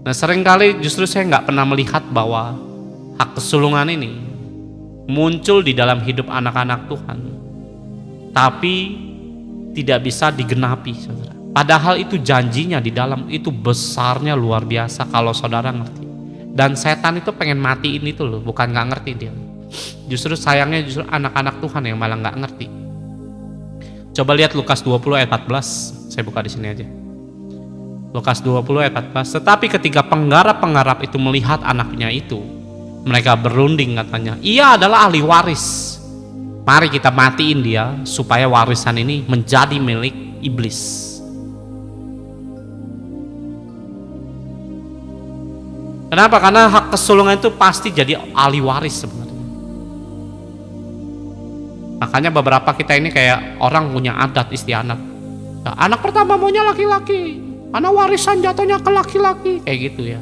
Nah seringkali justru saya nggak pernah melihat bahwa hak kesulungan ini muncul di dalam hidup anak-anak Tuhan, tapi tidak bisa digenapi, saudara. Padahal itu janjinya di dalam itu besarnya luar biasa kalau saudara ngerti. Dan setan itu pengen matiin itu loh, bukan nggak ngerti dia. Justru sayangnya justru anak-anak Tuhan yang malah nggak ngerti. Coba lihat Lukas 20 ayat 14. Saya buka di sini aja. Lukas 20 ayat 14. Tetapi ketika penggarap-penggarap itu melihat anaknya itu, mereka berunding katanya, ia adalah ahli waris. Mari kita matiin dia supaya warisan ini menjadi milik iblis. Kenapa? Karena hak kesulungan itu pasti jadi ahli waris sebenarnya. Makanya beberapa kita ini kayak orang punya adat istiadat. Nah, anak pertama maunya laki-laki, karena warisan jatuhnya ke laki-laki, kayak gitu ya.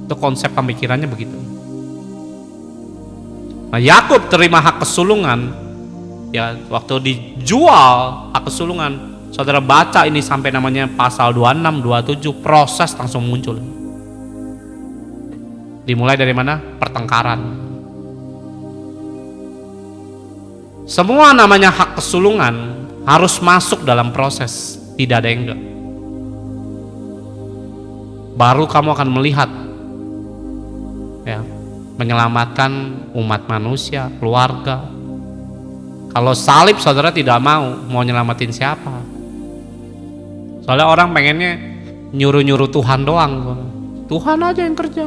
Itu konsep pemikirannya begitu. Nah, Yakub terima hak kesulungan ya waktu dijual hak kesulungan. Saudara baca ini sampai namanya pasal 26, 27, proses langsung muncul. Dimulai dari mana? Pertengkaran. Semua namanya hak kesulungan harus masuk dalam proses, tidak ada yang enggak. Baru kamu akan melihat ya, menyelamatkan umat manusia, keluarga. Kalau salib saudara tidak mau nyelamatin siapa? Soalnya orang pengennya nyuruh-nyuruh Tuhan doang. Tuhan aja yang kerja.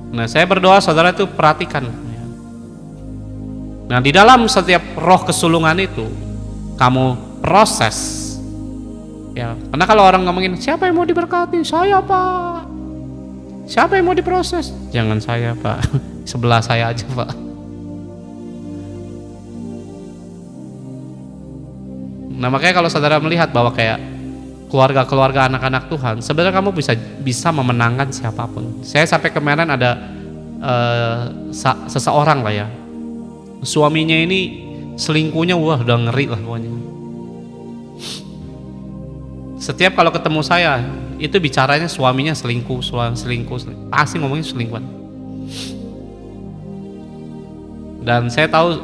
Nah saya berdoa saudara itu perhatikan. Nah di dalam setiap roh kesulungan itu kamu proses. Ya, karena kalau orang ngomongin siapa yang mau diberkati? Saya Pak. Siapa yang mau diproses? Jangan saya Pak, sebelah saya aja Pak. Nah makanya kalau saudara melihat bahwa kayak keluarga-keluarga anak-anak Tuhan, sebenarnya kamu bisa memenangkan siapapun. Saya sampai kemarin ada seseorang lah ya, suaminya ini selingkuhnya wah udah ngeri lah pokoknya. Setiap kalau ketemu saya itu bicaranya suaminya selingkuh, pasti ngomongnya selingkuhan. Dan saya tahu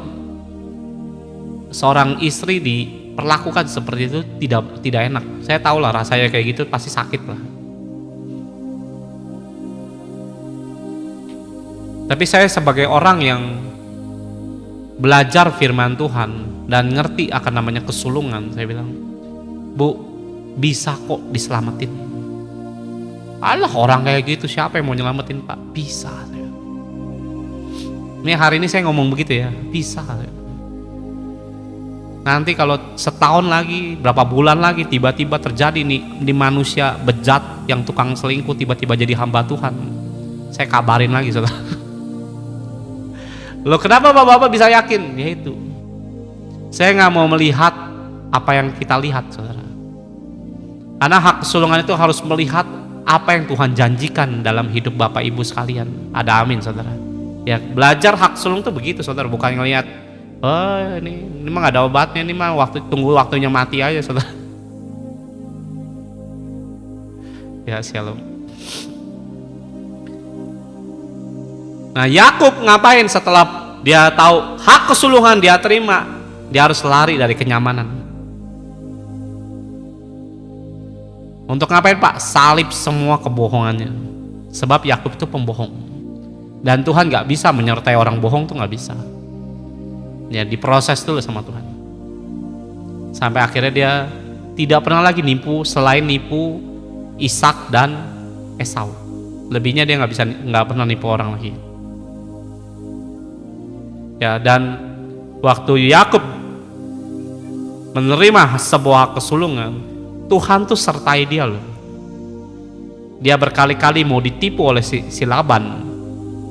seorang istri diperlakukan seperti itu tidak enak. Saya tahu lah rasanya kayak gitu pasti sakit lah. Tapi saya sebagai orang yang belajar firman Tuhan dan ngerti akan namanya kesulungan, saya bilang, Bu, bisa kok diselamatin. Alah, orang kayak gitu siapa yang mau nyelamatin Pak? Bisa. Ini hari ini saya ngomong begitu ya, bisa. Nanti kalau setahun lagi, berapa bulan lagi, tiba-tiba terjadi nih di manusia bejat yang tukang selingkuh tiba-tiba jadi hamba Tuhan, saya kabarin lagi, saudara. Loh, kenapa bapak-bapak bisa yakin? Ya itu, saya nggak mau melihat apa yang kita lihat, saudara. Karena hak kesulungan itu harus melihat apa yang Tuhan janjikan dalam hidup bapak ibu sekalian. Ada amin, saudara. Ya, belajar hak sulung itu begitu, saudara. Bukan ngelihat, oh ini mah gak ada obatnya, ini mah tunggu waktunya mati aja, saudara. Ya, shalom. Nah, Yakub ngapain setelah dia tahu hak kesulungan dia terima? Dia harus lari dari kenyamanan. Untuk ngapain Pak? Salib semua kebohongannya. Sebab Yakub itu pembohong. Dan Tuhan gak bisa menyertai orang bohong, tuh gak bisa. Ya, diproses dulu sama Tuhan. Sampai akhirnya dia tidak pernah lagi nipu selain nipu Ishak dan Esau. Lebihnya dia nggak pernah nipu orang lagi. Ya, dan waktu Yakub menerima sebuah kesulungan, Tuhan tuh sertai dia loh. Dia berkali-kali mau ditipu oleh si Laban.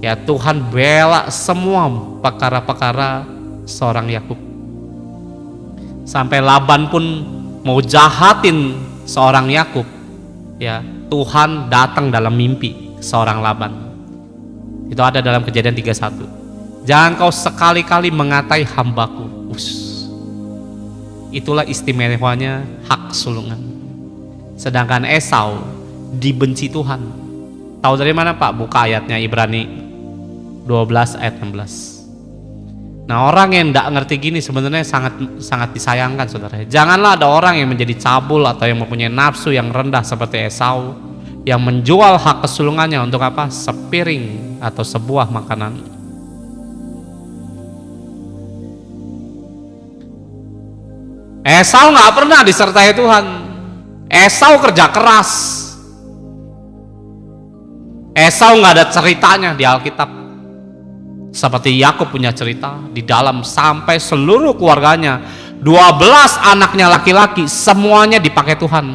Ya, Tuhan bela semua perkara-perkara seorang Yakub. Sampai Laban pun mau jahatin seorang Yakub. Ya, Tuhan datang dalam mimpi seorang Laban. Itu ada dalam Kejadian 31. Jangan kau sekali-kali mengatai hambaku. Itulah istimewanya hak sulungan. Sedangkan Esau dibenci Tuhan. Tahu dari mana Pak? Buka ayatnya, Ibrani 12 ayat 16. Nah, orang yang tidak ngerti gini sebenarnya sangat disayangkan, saudara. Janganlah ada orang yang menjadi cabul atau yang mempunyai nafsu yang rendah seperti Esau, yang menjual hak kesulungannya untuk apa? Sepiring atau sebuah makanan. Esau nggak pernah disertai Tuhan. Esau kerja keras. Esau nggak ada ceritanya di Alkitab. Seperti Yakub punya cerita di dalam, sampai seluruh keluarganya, 12 anaknya laki-laki, semuanya dipakai Tuhan.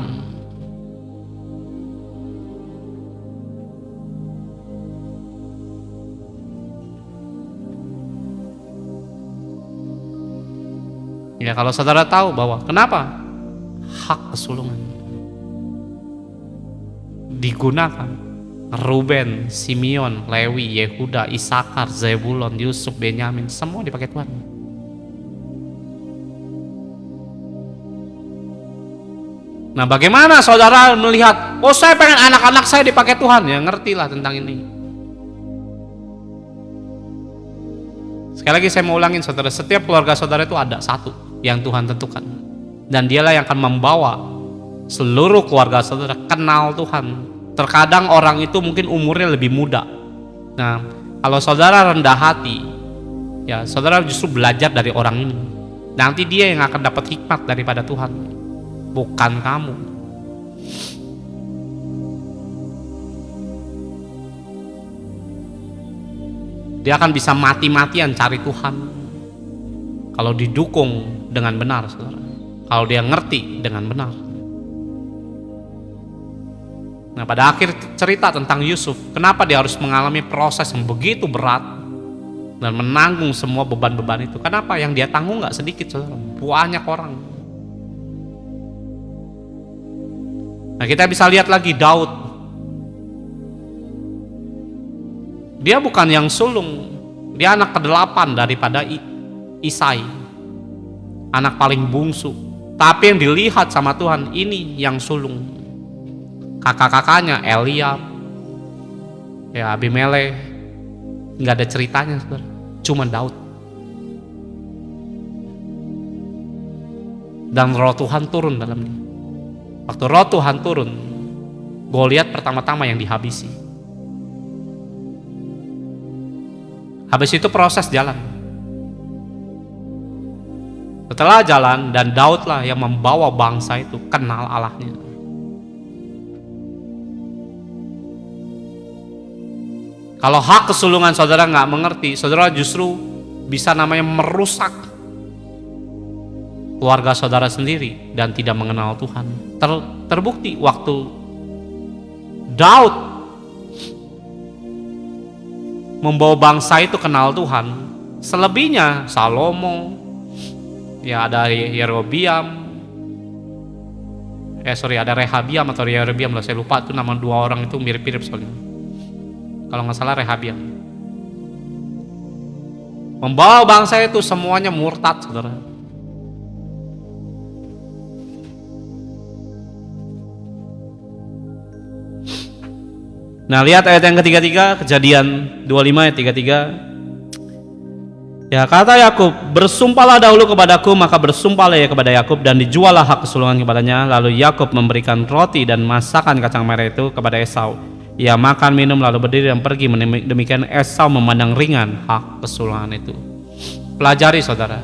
Ya, kalau saudara tahu bahwa kenapa hak kesulungan digunakan, Ruben, Simeon, Lewi, Yehuda, Isakar, Zebulon, Yusuf, Benyamin, semua dipakai Tuhan. Nah, bagaimana saudara melihat, oh saya pengen anak-anak saya dipakai Tuhan? Ya, ngertilah tentang ini. Sekali lagi saya mau ulangin, saudara, setiap keluarga saudara itu ada satu yang Tuhan tentukan, dan dialah yang akan membawa seluruh keluarga saudara kenal Tuhan. Terkadang orang itu mungkin umurnya lebih muda. Nah, kalau saudara rendah hati, ya saudara justru belajar dari orang ini. Nanti dia yang akan dapat hikmat daripada Tuhan, bukan kamu. Dia akan bisa mati-matian cari Tuhan kalau didukung dengan benar, saudara. Kalau dia ngerti dengan benar. Nah, pada akhir cerita tentang Yusuf, kenapa dia harus mengalami proses yang begitu berat dan menanggung semua beban-beban itu? Kenapa? Yang dia tanggung gak sedikit, saudara. Banyak orang. Nah, kita bisa lihat lagi Daud. Dia bukan yang sulung, dia anak ke-8 daripada Isai, anak paling bungsu. Tapi yang dilihat sama Tuhan, ini yang sulung. Kakak-kakaknya Eliab, ya Abimelek, nggak ada ceritanya, saudara. Cuma Daud. Dan roh Tuhan turun dalamnya. Waktu roh Tuhan turun, Goliat pertama-tama yang dihabisi. Habis itu proses jalan. Setelah jalan, dan Daudlah yang membawa bangsa itu kenal Allahnya. Kalau hak kesulungan saudara nggak mengerti, saudara justru bisa namanya merusak keluarga saudara sendiri dan tidak mengenal Tuhan. Terbukti waktu Daud membawa bangsa itu kenal Tuhan, selebihnya Salomo, ya ada Yerobiam, ada Rehabiam atau Yerobiam lah, saya lupa itu nama dua orang itu mirip-mirip soalnya. Kalau nggak salah Rehabiam. Membawa bangsa itu semuanya murtad, saudara. Nah, lihat ayat yang ketiga, Kejadian 25 ayat 33. Ya, kata Yakub, bersumpahlah dahulu kepadaku, maka bersumpahlah ia kepada Yakub, dan dijuallah hak kesulungan kepadanya. Lalu Yakub memberikan roti dan masakan kacang merah itu kepada Esau. Ia makan, minum, lalu berdiri dan pergi. Demikian Esau memandang ringan hak kesulungan itu. Pelajari saudara,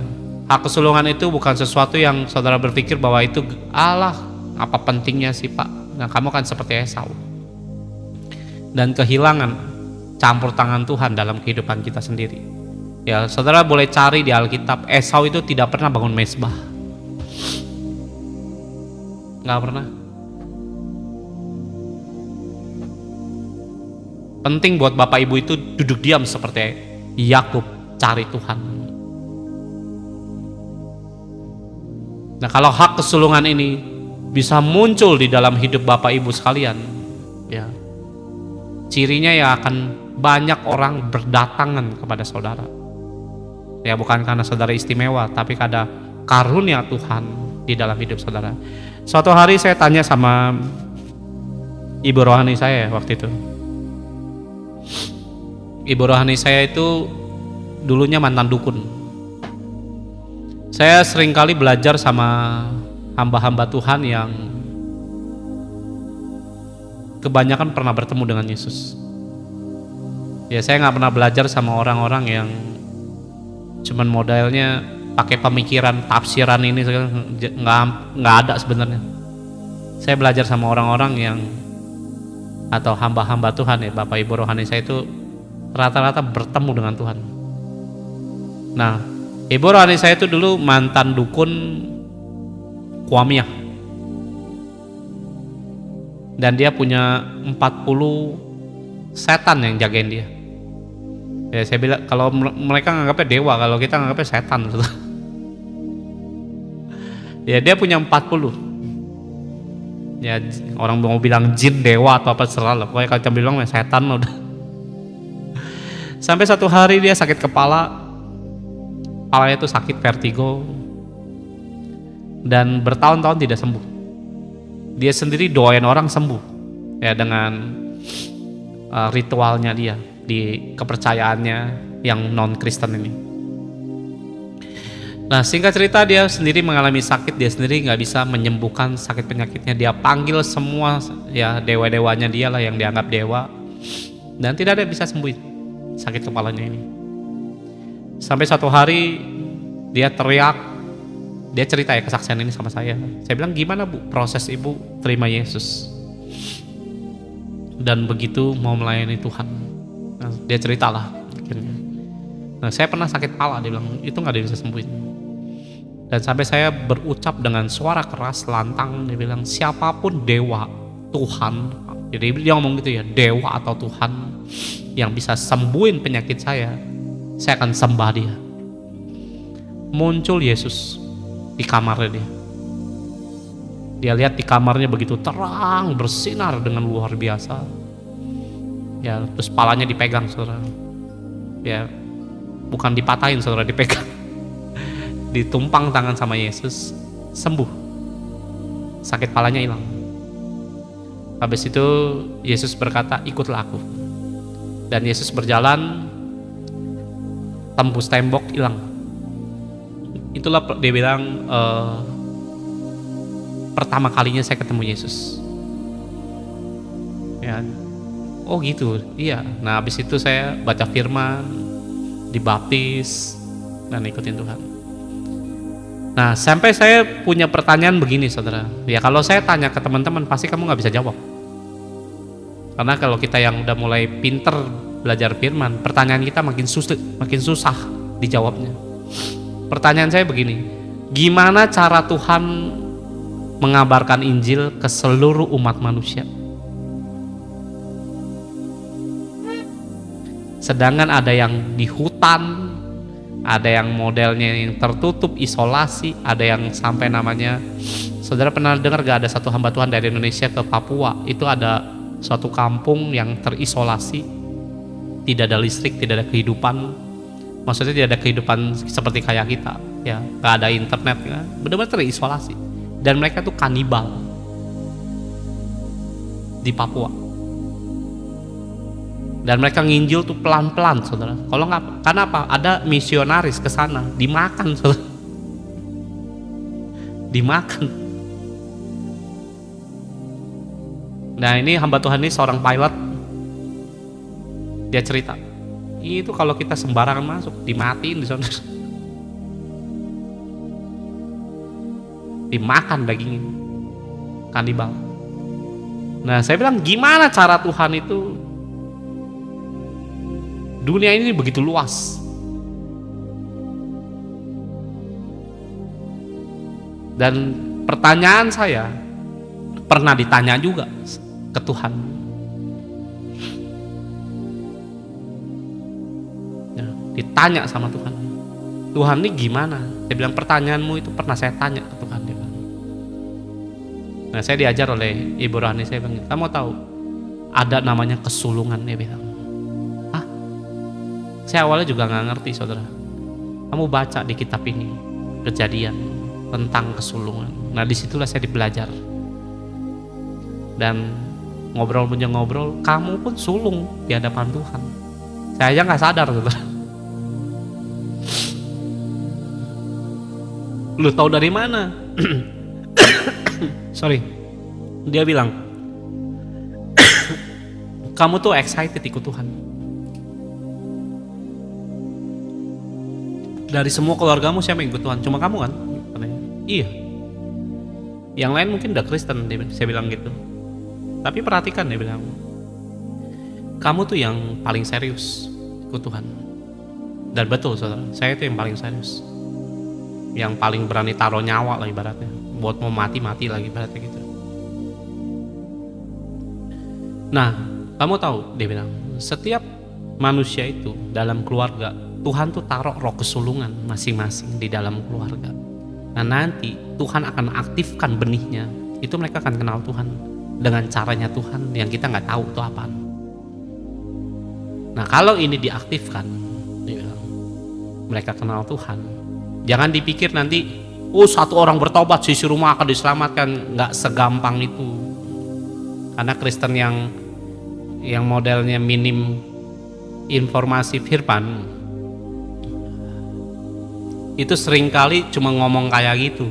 hak kesulungan itu bukan sesuatu yang saudara berpikir bahwa itu Allah, apa pentingnya sih Pak. Nah, kamu kan seperti Esau dan kehilangan campur tangan Tuhan dalam kehidupan kita sendiri. Ya, saudara boleh cari di Alkitab, Esau itu tidak pernah bangun mezbah, nggak pernah. Penting buat bapak ibu itu duduk diam seperti Yakub, cari Tuhan. Nah, kalau hak kesulungan ini bisa muncul di dalam hidup bapak ibu sekalian, ya, cirinya ya akan banyak orang berdatangan kepada saudara. Ya, bukan karena saudara istimewa, tapi karena karunia Tuhan di dalam hidup saudara. Suatu hari saya tanya sama ibu rohani saya waktu itu. Ibu rohani saya itu dulunya mantan dukun. Saya seringkali belajar sama hamba-hamba Tuhan yang kebanyakan pernah bertemu dengan Yesus. Ya, saya nggak pernah belajar sama orang-orang yang cuman modelnya pakai pemikiran tafsiran ini, nggak ada sebenarnya. Saya belajar sama orang-orang yang atau hamba-hamba Tuhan, ya, bapak ibu rohani saya itu rata-rata bertemu dengan Tuhan. Nah, ibu rohani saya itu dulu mantan dukun Kuamiah, dan dia punya 40 setan yang jagain dia. Ya, saya bilang kalau mereka nganggapnya dewa, kalau kita nganggapnya setan. Ya, dia punya 40. Ya, orang mau bilang jin, dewa atau apa serah lah. Pokoknya kalau bilang setan udah. Sampai satu hari dia sakit kepalanya itu sakit vertigo, dan bertahun-tahun tidak sembuh. Dia sendiri doain orang sembuh, ya, dengan ritualnya dia di kepercayaannya yang non Kristen ini. Nah, singkat cerita, dia sendiri mengalami sakit, dia sendiri nggak bisa menyembuhkan sakit penyakitnya. Dia panggil semua, ya, dewa-dewanya dia lah yang dianggap dewa, dan tidak ada yang bisa sembuhin sakit kepalanya ini. Sampai satu hari dia teriak, dia cerita ya kesaksian ini sama saya. Saya bilang, gimana Bu proses Ibu terima Yesus dan begitu mau melayani Tuhan? Nah, dia ceritalah akhirnya. Nah, saya pernah sakit kepala, dia bilang itu nggak ada yang bisa sembuhin. Dan sampai saya berucap dengan suara keras, lantang, dia bilang, siapapun dewa, Tuhan, jadi dia ngomong gitu ya, dewa atau Tuhan yang bisa sembuhin penyakit saya akan sembah dia. Muncul Yesus di kamarnya dia. Dia lihat di kamarnya begitu terang, bersinar dengan luar biasa. Ya, terus palanya dipegang, saudara. Ya, bukan dipatahin, saudara, dipegang. Ditumpang tangan sama Yesus, sembuh. Sakit palanya hilang. Habis itu Yesus berkata, ikutlah aku. Dan Yesus berjalan, tembus tembok, hilang. Itulah dia bilang, pertama kalinya saya ketemu Yesus. Ya, oh gitu, iya. Nah, habis itu saya baca firman, dibaptis, dan ikutin Tuhan. Nah, sampai saya punya pertanyaan begini, saudara. Ya, kalau saya tanya ke teman-teman, pasti kamu nggak bisa jawab. Karena kalau kita yang udah mulai pinter belajar firman, pertanyaan kita makin susah dijawabnya. Pertanyaan saya begini, gimana cara Tuhan mengabarkan Injil ke seluruh umat manusia? Sedangkan ada yang di hutan, ada yang modelnya yang tertutup, isolasi, ada yang sampai namanya, saudara pernah dengar gak, ada satu hamba Tuhan dari Indonesia ke Papua, itu ada suatu kampung yang terisolasi, tidak ada listrik, tidak ada kehidupan, maksudnya tidak ada kehidupan seperti kayak kita, ya, gak ada internet, ya, benar-benar terisolasi, dan mereka tuh kanibal di Papua. Dan mereka nginjil tuh pelan-pelan, saudara. Kalau nggak, karena apa? Ada misionaris ke sana, dimakan, saudara. Dimakan. Nah, ini hamba Tuhan ini seorang pilot. Dia cerita, itu kalau kita sembarangan masuk, dimatiin di sana. Dimakan dagingnya, kanibal. Nah, saya bilang, gimana cara Tuhan itu? Dunia ini begitu luas, dan pertanyaan saya pernah ditanya juga ke Tuhan, ya, ditanya sama Tuhan, Tuhan ini gimana? Dia bilang, pertanyaanmu itu pernah saya tanya ke Tuhan. Dia bilang. Nah, saya diajar oleh Ibu Rohani, saya bilang, kamu tahu ada namanya kesulungan? Dia bilang. Saya awalnya juga nggak ngerti, saudara. Kamu baca di kitab ini Kejadian tentang kesulungan. Nah, disitulah saya belajar. Dan ngobrol punya ngobrol, kamu pun sulung di hadapan Tuhan. Saya aja nggak sadar, saudara. Lu tahu dari mana? Sorry. Dia bilang, kamu tuh excited ikut Tuhan. Dari semua keluargamu siapa yang ikut Tuhan? Cuma kamu kan? Iya. Yang lain mungkin udah Kristen, saya bilang gitu. Tapi perhatikan, dia bilang, kamu tuh yang paling serius ikut Tuhan. Dan betul, saudara, saya itu yang paling serius, yang paling berani taruh nyawa lah ibaratnya, buat mau mati-mati lagi ibaratnya gitu. Nah, kamu tahu, dia bilang, setiap manusia itu dalam keluarga, Tuhan tuh taruh roh kesulungan masing-masing di dalam keluarga. Nah, nanti Tuhan akan aktifkan benihnya. Itu mereka akan kenal Tuhan dengan caranya Tuhan yang kita nggak tahu itu apaan. Nah, kalau ini diaktifkan, mereka kenal Tuhan. Jangan dipikir nanti, satu orang bertobat sisi rumah akan diselamatkan. Nggak segampang itu. Karena Kristen yang modelnya minim informasi firman, itu seringkali cuma ngomong kayak gitu.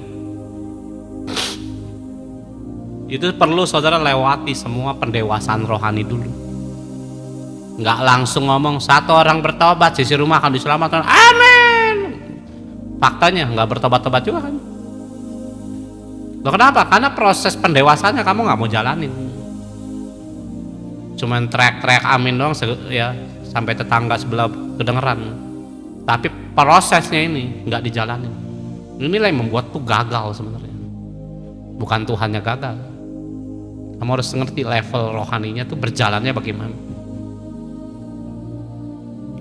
Itu perlu saudara lewati semua pendewasaan rohani dulu. Nggak langsung ngomong satu orang bertobat sisi rumah akan diselamatkan, amin. Faktanya nggak bertobat-tobat juga kan. Loh, kenapa? Karena proses pendewasannya kamu nggak mau jalanin. Cuman teriak-teriak amin doang, ya, sampai tetangga sebelah kedengeran. Tapi prosesnya ini nggak dijalanin. Inilah yang membuat tuh gagal sebenarnya. Bukan Tuhannya gagal. Kamu harus ngerti level rohaninya tuh berjalannya bagaimana.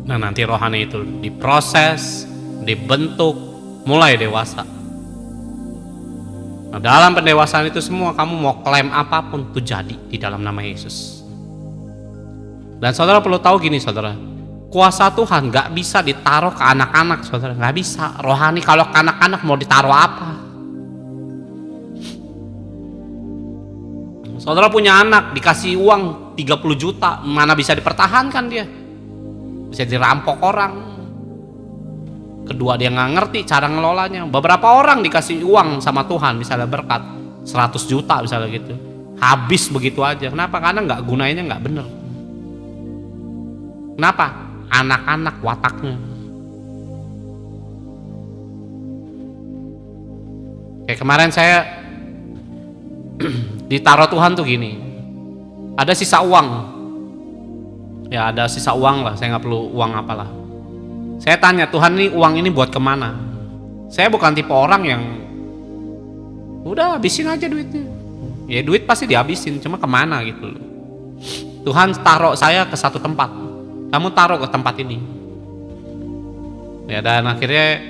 Nah, nanti rohani itu diproses, dibentuk, mulai dewasa. Nah, dalam pendewasaan itu semua kamu mau klaim apapun tuh jadi di dalam nama Yesus. Dan saudara perlu tahu gini, saudara, kuasa Tuhan gak bisa ditaruh ke anak-anak, saudara. Gak bisa. Rohani kalau ke anak-anak mau ditaruh apa? Saudara punya anak, dikasih uang 30 juta, mana bisa dipertahankan dia? Bisa dirampok orang. Kedua, dia gak ngerti cara ngelolanya. Beberapa orang dikasih uang sama Tuhan, misalnya berkat 100 juta misalnya gitu, habis begitu aja. Kenapa? Karena gak gunainnya gak bener. Kenapa? Anak-anak wataknya. Kayak kemarin saya ditaruh Tuhan tuh gini, ada sisa uang Ya ada sisa uang lah, saya nggak perlu uang apalah. Saya tanya, Tuhan, ini uang ini buat kemana? Saya bukan tipe orang yang udah habisin aja duitnya. Ya duit pasti dihabisin, cuma kemana gitu loh. Tuhan taruh saya ke satu tempat, kamu taruh ke tempat ini. Ya dan akhirnya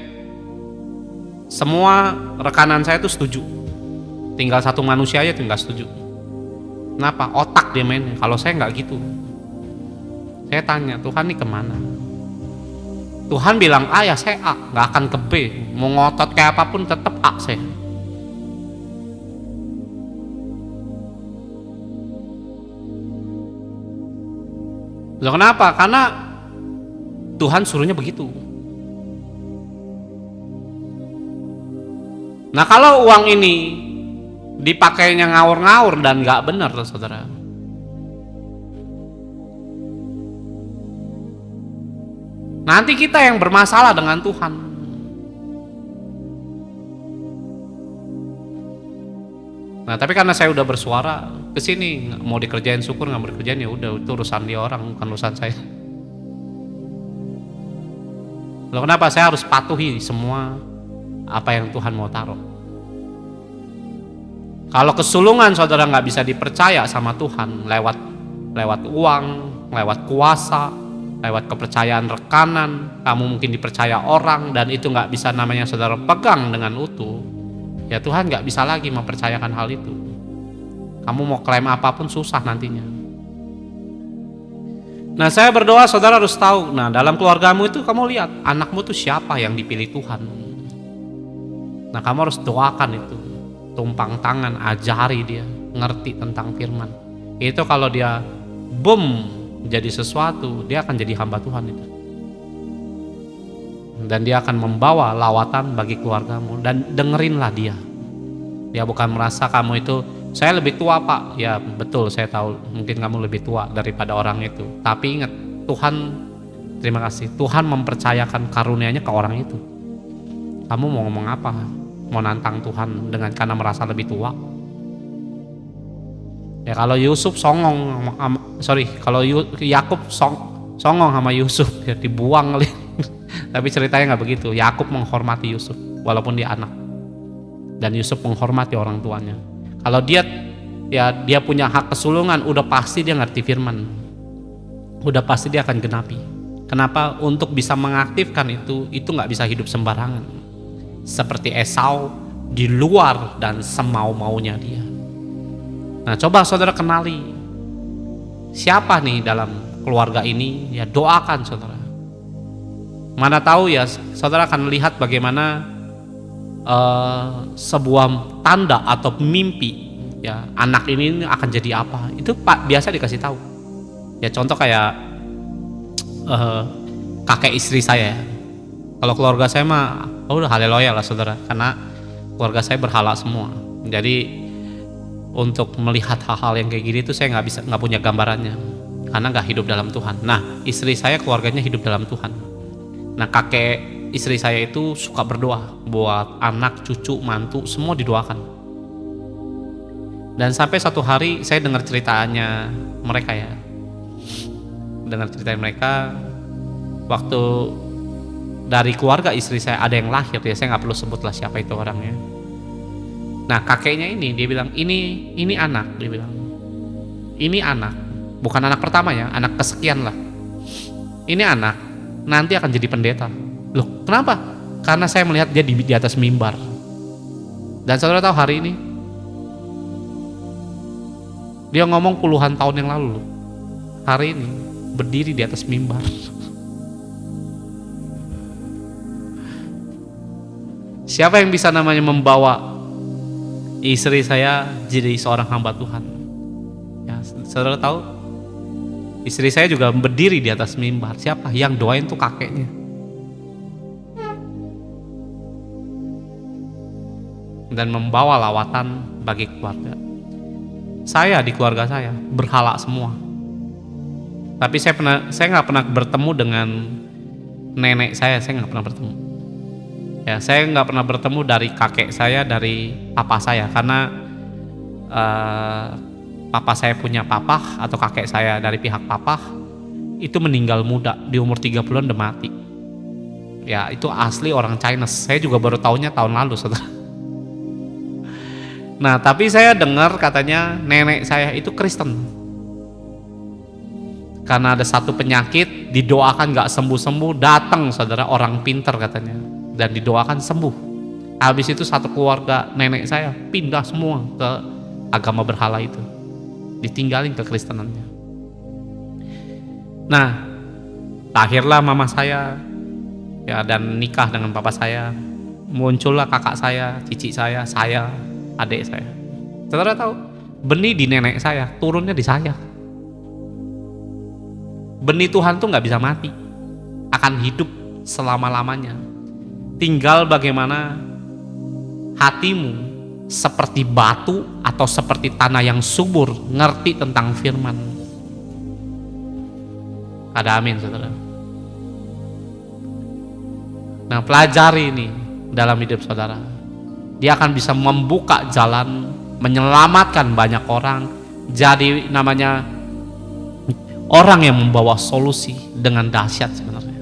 semua rekanan saya tuh setuju. Tinggal satu manusia aja tuh nggak setuju. Kenapa? Otak dia mainnya. Kalau saya nggak gitu. Saya tanya, Tuhan ini kemana? Tuhan bilang A, ya saya A, nggak akan ke B. Mau ngotot kayak apapun tetap A saya. Loh kenapa? Karena Tuhan suruhnya begitu. Nah kalau uang ini dipakainya ngawur-ngawur dan nggak benar, saudara, nanti kita yang bermasalah dengan Tuhan. Nah tapi karena saya udah bersuara ke sini, mau dikerjain syukur, nggak mau dikerjain ya udah, itu urusan dia orang, bukan urusan saya. Loh kenapa saya harus patuhi semua apa yang Tuhan mau taruh? Kalau kesulungan saudara nggak bisa dipercaya sama Tuhan lewat uang, lewat kuasa, lewat kepercayaan rekanan, kamu mungkin dipercaya orang dan itu nggak bisa namanya saudara pegang dengan utuh, ya Tuhan nggak bisa lagi mempercayakan hal itu. Kamu mau klaim apapun susah nantinya. Nah saya berdoa saudara harus tahu, nah dalam keluargamu itu kamu lihat anakmu tuh siapa yang dipilih Tuhan. Nah kamu harus doakan itu, tumpang tangan, ajari dia ngerti tentang firman. Itu kalau dia jadi sesuatu, dia akan jadi hamba Tuhan itu. Dan dia akan membawa lawatan bagi keluargamu. Dan dengerinlah dia. Dia bukan merasa kamu itu, saya lebih tua Pak. Ya betul, saya tahu mungkin kamu lebih tua daripada orang itu. Tapi ingat, Tuhan, terima kasih, Tuhan mempercayakan karunia-Nya ke orang itu. Kamu mau ngomong apa? Mau nantang Tuhan dengan karena merasa lebih tua? Ya kalau Yusuf songong, kalau Yakub songong sama Yusuf, ya dibuang kali. Tapi ceritanya nggak begitu. Yakub menghormati Yusuf walaupun dia anak, dan Yusuf menghormati orang tuanya. Kalau dia punya hak kesulungan, udah pasti dia ngerti firman, udah pasti dia akan genapi. Kenapa? Untuk bisa mengaktifkan itu nggak bisa hidup sembarangan. Seperti Esau, di luar dan semau-maunya dia. Nah coba saudara kenali siapa nih dalam keluarga ini, ya doakan saudara. Mana tahu ya saudara akan lihat bagaimana sebuah tanda atau mimpi, ya anak ini akan jadi apa. Itu biasa dikasih tahu. Ya contoh kayak kakek istri saya. Kalau keluarga saya mah udah haleluya lah saudara, karena keluarga saya berhala semua. Jadi untuk melihat hal-hal yang kayak gini tuh saya nggak punya gambarannya, karena nggak hidup dalam Tuhan. Nah istri saya keluarganya hidup dalam Tuhan. Nah kakek istri saya itu suka berdoa buat anak, cucu, mantu, semua didoakan. Dan sampai satu hari saya dengar ceritanya mereka ya, waktu dari keluarga istri saya ada yang lahir, ya saya nggak perlu sebutlah siapa itu orangnya. Nah kakeknya ini dia bilang ini anak, dia bilang ini anak, bukan anak pertama ya, anak kesekian lah. Ini anak nanti akan jadi pendeta. Loh kenapa? Karena saya melihat dia di atas mimbar. Dan saudara tahu hari ini dia ngomong puluhan tahun yang lalu, hari ini berdiri di atas mimbar. Siapa yang bisa namanya membawa istri saya jadi seorang hamba Tuhan? Ya, saudara tahu, istri saya juga berdiri di atas mimbar. Siapa yang doain tuh? Kakeknya. Dan membawa lawatan bagi keluarga. Saya di keluarga saya berhala semua. Tapi saya nggak pernah bertemu dengan nenek saya nggak pernah bertemu. Ya, saya nggak pernah bertemu dari kakek saya, dari papa saya, karena papa saya punya papa atau kakek saya dari pihak papa, itu meninggal muda, di umur 30-an udah mati. Ya itu asli orang China, saya juga baru tahunya tahun lalu saudara. Nah tapi saya dengar katanya nenek saya itu Kristen, karena ada satu penyakit didoakan gak sembuh-sembuh, datang saudara orang pinter katanya dan didoakan sembuh. Habis itu satu keluarga nenek saya pindah semua ke agama berhala itu, ditinggalin ke Kristenannya. Nah lahirlah mama saya ya, dan nikah dengan papa saya, muncullah kakak saya, cici saya, adik saya. Saudara tahu benih di nenek saya turunnya di saya. Benih Tuhan tuh nggak bisa mati, akan hidup selama-lamanya. Tinggal bagaimana hatimu, seperti batu atau seperti tanah yang subur, ngerti tentang firman. Ada amin saudara. Nah pelajari ini dalam hidup saudara, dia akan bisa membuka jalan, menyelamatkan banyak orang, jadi namanya orang yang membawa solusi dengan dahsyat sebenarnya.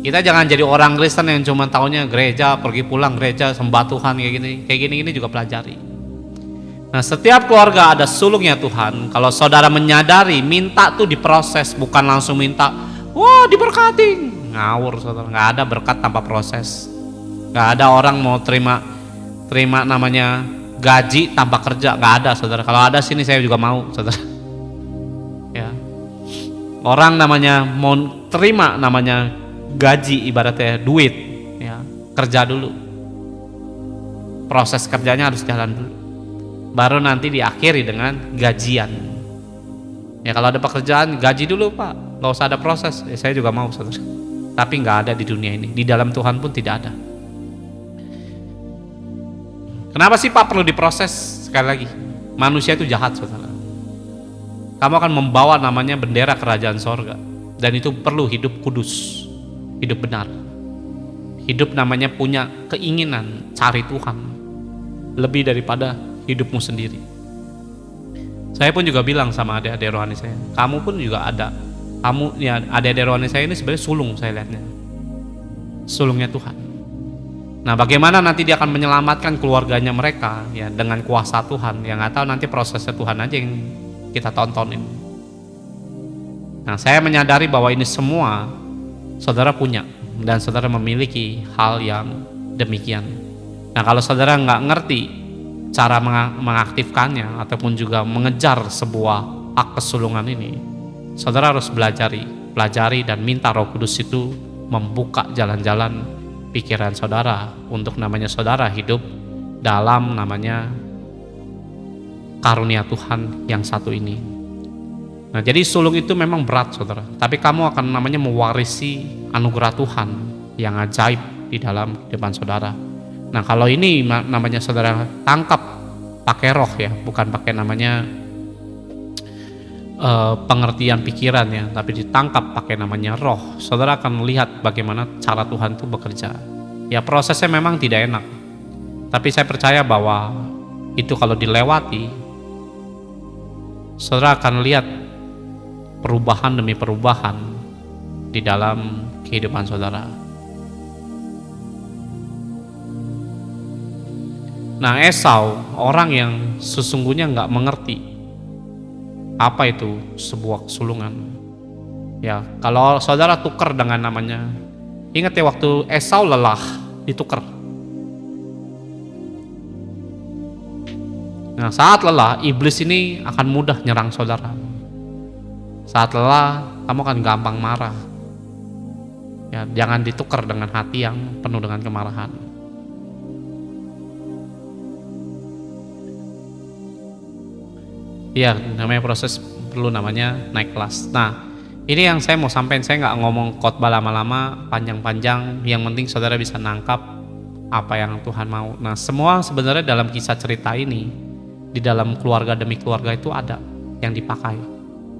Kita jangan jadi orang Kristen yang cuma taunya gereja, pergi pulang gereja, sembah Tuhan kayak gini juga pelajari. Nah setiap keluarga ada sulungnya Tuhan. Kalau saudara menyadari, minta tuh diproses, bukan langsung minta wah diberkati. Ngawur saudara, nggak ada berkat tanpa proses. Nggak ada orang mau terima namanya gaji tanpa kerja, nggak ada saudara. Kalau ada sini saya juga mau saudara. Ya, orang namanya mau terima namanya gaji, ibaratnya duit, ya kerja dulu. Proses kerjanya harus jalan dulu, baru nanti diakhiri dengan gajian. Ya kalau ada pekerjaan gaji dulu pak, nggak usah ada proses. Saya juga mau saudara. Tapi nggak ada di dunia ini, di dalam Tuhan pun tidak ada. Kenapa sih pak perlu diproses? Sekali lagi, manusia itu jahat saudara. Kamu akan membawa namanya bendera kerajaan sorga, dan itu perlu hidup kudus, hidup benar, hidup namanya punya keinginan cari Tuhan lebih daripada hidupmu sendiri. Saya pun juga bilang sama adik-adik rohani saya, kamu pun juga ada, kamu ya adik-adik rohani saya ini sebenarnya sulung, saya lihatnya sulungnya Tuhan. Nah bagaimana nanti dia akan menyelamatkan keluarganya mereka ya dengan kuasa Tuhan, yang nggak tahu nanti prosesnya Tuhan aja yang kita tontonin. Nah saya menyadari bahwa ini semua saudara punya dan saudara memiliki hal yang demikian. Nah kalau saudara nggak ngerti cara mengaktifkannya ataupun juga mengejar sebuah hak kesulungan ini, saudara harus pelajari dan minta Roh Kudus itu membuka jalan-jalan pikiran saudara untuk namanya saudara hidup dalam namanya karunia Tuhan yang satu ini. Nah jadi sulung itu memang berat saudara, tapi kamu akan namanya mewarisi anugerah Tuhan yang ajaib di dalam kehidupan saudara. Nah kalau ini namanya saudara tangkap pakai roh ya, bukan pakai namanya pengertian pikiran ya, tapi ditangkap pakai namanya roh, saudara akan melihat bagaimana cara Tuhan itu bekerja. Ya prosesnya memang tidak enak, tapi saya percaya bahwa itu kalau dilewati, saudara akan lihat perubahan demi perubahan di dalam kehidupan saudara. Nah Esau orang yang sesungguhnya nggak mengerti apa itu sebuah kesulungan. Ya kalau saudara tukar dengan namanya, ingat ya waktu Esau lelah ditukar. Nah saat lelah iblis ini akan mudah nyerang saudara. Saat lelah kamu akan gampang marah. Ya jangan ditukar dengan hati yang penuh dengan kemarahan. Iya, namanya proses perlu namanya naik kelas. Nah, ini yang saya mau sampaikan. Saya nggak ngomong khotbah lama-lama, panjang-panjang. Yang penting saudara bisa nangkap apa yang Tuhan mau. Nah, semua sebenarnya dalam kisah cerita ini, di dalam keluarga demi keluarga itu ada yang dipakai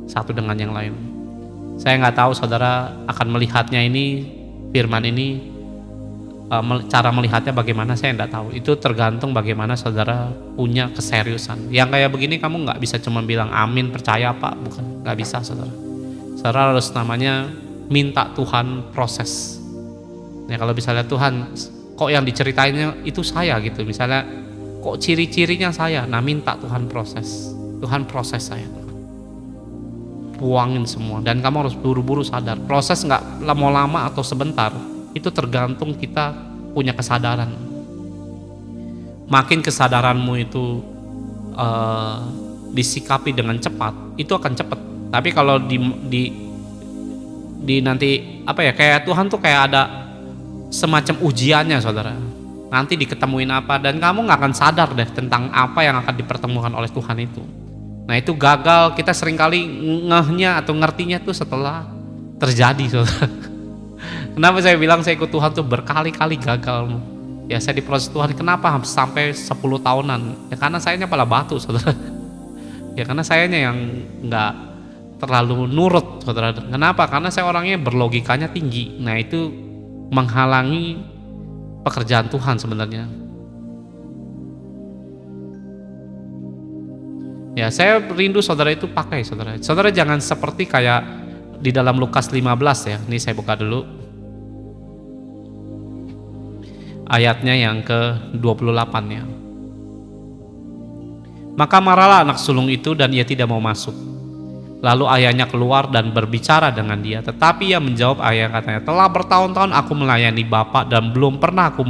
satu dengan yang lain. Saya nggak tahu saudara akan melihatnya ini, firman ini, cara melihatnya bagaimana saya nggak tahu. Itu tergantung bagaimana saudara punya keseriusan. Yang kayak begini kamu nggak bisa cuma bilang amin percaya pak, bukan, nggak bisa saudara. saudara harus namanya minta Tuhan proses. Ya kalau misalnya Tuhan, kok yang diceritainnya itu saya gitu, misalnya kok ciri-cirinya saya, nah minta Tuhan proses. Tuhan proses saya, Tuhan buangin semua, dan kamu harus buru-buru sadar. Proses nggak mau lama atau sebentar, itu tergantung kita punya kesadaran. Makin kesadaranmu itu disikapi dengan cepat, itu akan cepat. Tapi kalau di nanti apa ya, kayak Tuhan tuh kayak ada semacam ujiannya, saudara. Nanti diketemuin apa, dan kamu nggak akan sadar deh tentang apa yang akan dipertemukan oleh Tuhan itu. Nah itu gagal, kita seringkali ngehnya atau ngertinya tuh setelah terjadi, saudara. Kenapa saya bilang saya ikut Tuhan tuh berkali-kali gagal? Ya saya diproses Tuhan, kenapa sampai 10 tahunan? Ya karena sayanya pala batu, saudara. Ya karena sayanya yang nggak terlalu nurut, saudara. Kenapa? Karena saya orangnya berlogikanya tinggi. Nah itu menghalangi pekerjaan Tuhan sebenarnya. Ya saya rindu saudara itu pakai, saudara. Saudara jangan seperti kayak di dalam Lukas 15 ya. Ini saya buka dulu ayatnya yang ke-28 ya. Maka marahlah anak sulung itu dan ia tidak mau masuk. Lalu ayahnya keluar dan berbicara dengan dia. Tetapi ia menjawab, ayah katanya, telah bertahun-tahun aku melayani Bapak dan belum pernah aku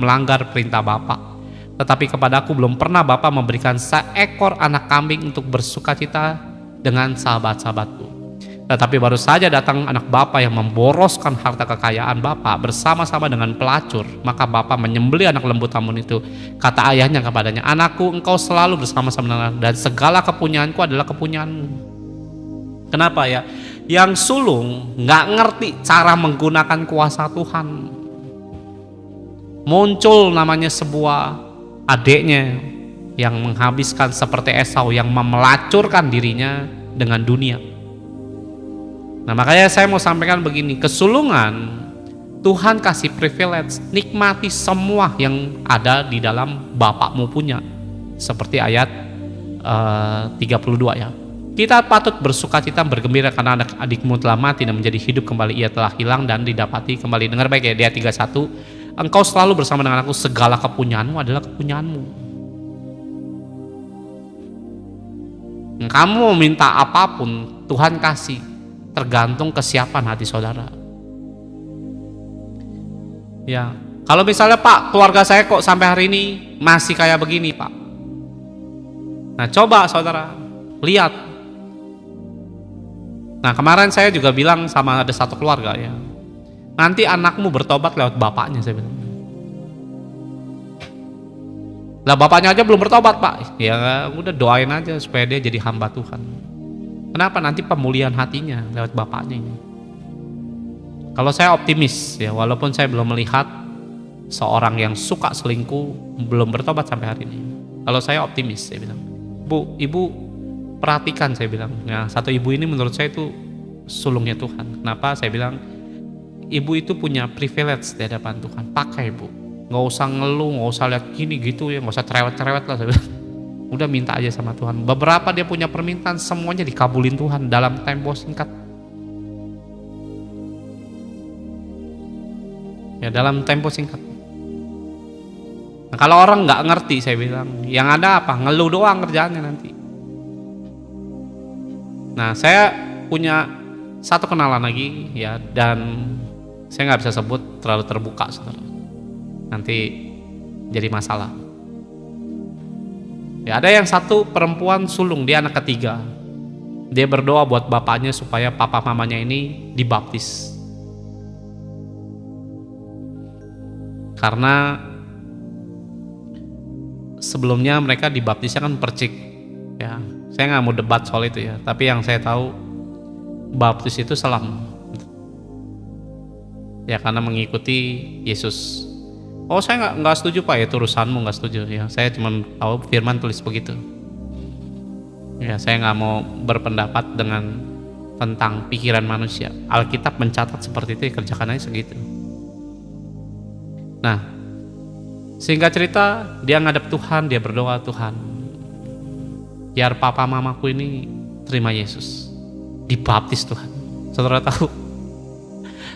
melanggar perintah Bapak. Tetapi kepadaku belum pernah Bapak memberikan seekor anak kambing untuk bersukacita dengan sahabat-sahabatku. Tetapi baru saja datang anak Bapak yang memboroskan harta kekayaan Bapak bersama-sama dengan pelacur. Maka Bapak menyembelih anak lembu tambun itu. Kata ayahnya kepadanya, anakku, engkau selalu bersama-sama dengan, dan segala kepunyaanku adalah kepunyaanmu. Kenapa ya? Yang sulung nggak ngerti cara menggunakan kuasa Tuhan. Muncul namanya sebuah adiknya yang menghabiskan seperti Esau, yang memelacurkan dirinya dengan dunia. Nah makanya saya mau sampaikan begini, kesulungan Tuhan kasih privilege, nikmati semua yang ada di dalam Bapakmu punya. Seperti ayat 32 ya. Kita patut bersukacita bergembira karena anak adikmu telah mati dan menjadi hidup kembali, ia telah hilang dan didapati kembali. Dengar baik ya, dia 31, engkau selalu bersama dengan aku, segala kepunyaanmu adalah kepunyaanmu. Kamu mau minta apapun Tuhan kasih, tergantung kesiapan hati saudara. Ya, kalau misalnya Pak, keluarga saya kok sampai hari ini masih kayak begini Pak. Nah coba saudara lihat. Nah kemarin saya juga bilang sama ada satu keluarga ya, nanti anakmu bertobat lewat bapaknya, saya bilang. Lah bapaknya aja belum bertobat Pak, ya udah doain aja supaya dia jadi hamba Tuhan. Kenapa? Nanti pemulihan hatinya lewat bapaknya ini. Kalau saya optimis ya, walaupun saya belum melihat seorang yang suka selingkuh belum bertobat sampai hari ini. Kalau saya optimis, saya bilang, Bu, Ibu perhatikan, saya bilang. Ya, satu ibu ini menurut saya itu sulungnya Tuhan. Kenapa? Saya bilang, ibu itu punya privilege di hadapan Tuhan. Pakai Bu, nggak usah ngeluh, nggak usah lihat gini gitu ya, nggak usah cerewet-cerewet lah, saya bilang. Udah minta aja sama Tuhan. Beberapa dia punya permintaan, semuanya dikabulin Tuhan dalam tempo singkat. Ya dalam tempo singkat. Nah, kalau orang nggak ngerti, saya bilang, yang ada apa? Ngeluh doang kerjaannya nanti. Nah saya punya satu kenalan lagi ya, dan saya nggak bisa sebut terlalu terbuka, saudara. Nanti jadi masalah. Ya ada yang satu perempuan sulung, dia anak ketiga. Dia berdoa buat bapaknya supaya papa mamanya ini dibaptis. Karena sebelumnya mereka dibaptisnya kan percik. Ya, saya nggak mau debat soal itu ya. Tapi yang saya tahu baptis itu selam. Ya karena mengikuti Yesus. Oh saya nggak setuju Pak, itu urusanmu, nggak setuju ya. Saya cuma tahu firman tulis begitu. Ya saya nggak mau berpendapat dengan tentang pikiran manusia. Alkitab mencatat seperti itu, ya, kerjakan aja segitu. Nah singkat cerita, dia ngadep Tuhan, dia berdoa, Tuhan biar papa mamaku ini terima Yesus, dibaptis Tuhan. Saudara tahu,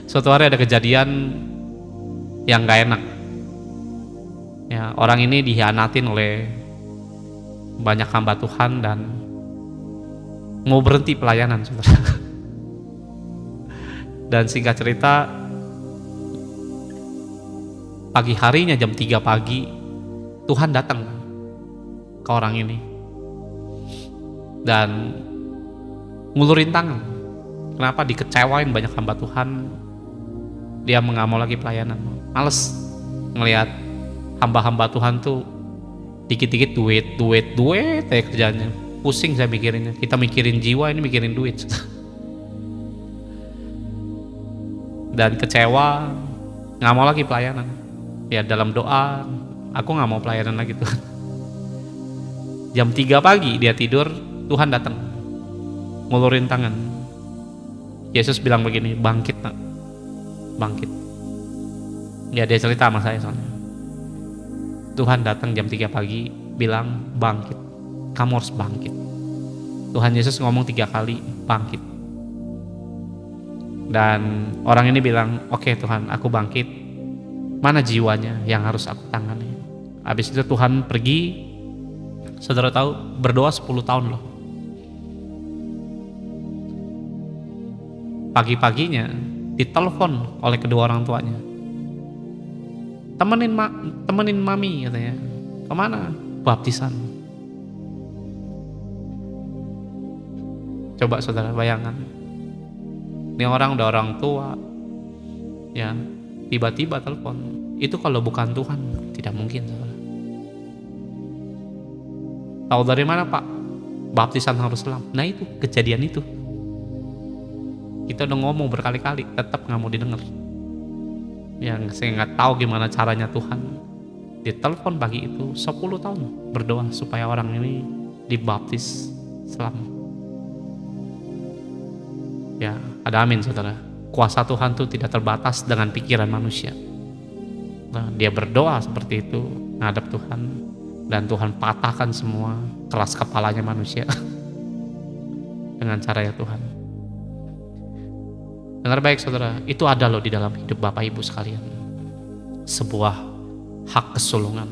suatu hari ada kejadian yang gak enak. Ya, orang ini dikhianatin oleh banyak hamba Tuhan dan mau berhenti pelayanan, saudara. Dan singkat cerita, pagi harinya jam 3 pagi Tuhan datang ke orang ini dan ngulurin tangan. Kenapa? Dikecewain banyak hamba Tuhan, dia nggak mau lagi pelayanan, males ngelihat hamba-hamba Tuhan tuh dikit-dikit duit kayak kerjaannya. Pusing saya mikirinnya. Kita mikirin jiwa, ini mikirin duit. Dan kecewa, nggak mau lagi pelayanan. Ya dalam doa, aku nggak mau pelayanan lagi Tuhan. Jam 3 pagi dia tidur, Tuhan datang ngulurin tangan. Yesus bilang begini, bangkit nak, bangkit. Ya dia cerita sama saya soalnya. Tuhan datang jam 3 pagi bilang bangkit, kamu harus bangkit. Tuhan Yesus ngomong 3 kali bangkit. Dan orang ini bilang, oke Tuhan, aku bangkit. Mana jiwanya yang harus aku tangani? Habis itu Tuhan pergi. Saudara tahu, berdoa 10 tahun loh. Pagi-paginya ditelepon oleh kedua orang tuanya. Temenin mami katanya. Kemana? Baptisan. Coba saudara bayangkan. Ini orang udah orang tua, ya tiba-tiba telepon. Itu kalau bukan Tuhan tidak mungkin. Saudara. Tahu dari mana Pak? Baptisan Darussalam. Nah itu kejadian itu. Kita udah ngomong berkali-kali, tetap nggak mau didengar. Yang saya nggak tahu gimana caranya Tuhan. Ditelepon pagi itu 10 tahun berdoa supaya orang ini dibaptis Islam. Ya, ada amin saudara. Kuasa Tuhan itu tidak terbatas dengan pikiran manusia. Nah, dia berdoa seperti itu menghadap Tuhan dan Tuhan patahkan semua keras kepalanya manusia dengan caranya Tuhan. Dengar baik saudara, itu ada loh di dalam hidup Bapak Ibu sekalian. Sebuah hak kesulungan.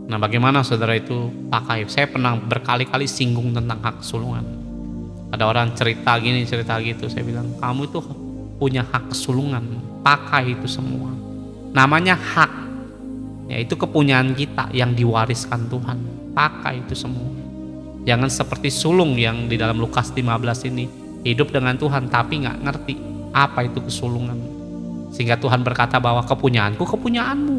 Nah, bagaimana saudara itu pakai? Saya pernah berkali-kali singgung tentang hak kesulungan. Ada orang cerita gini, cerita gitu. Saya bilang, kamu itu punya hak kesulungan. Pakai itu semua. Namanya hak. Yaitu kepunyaan kita yang diwariskan Tuhan. Pakai itu semua. Jangan seperti sulung yang di dalam Lukas 15 ini. Hidup dengan Tuhan tapi gak ngerti apa itu kesulungan. Sehingga Tuhan berkata bahwa kepunyaanku, kepunyaanmu.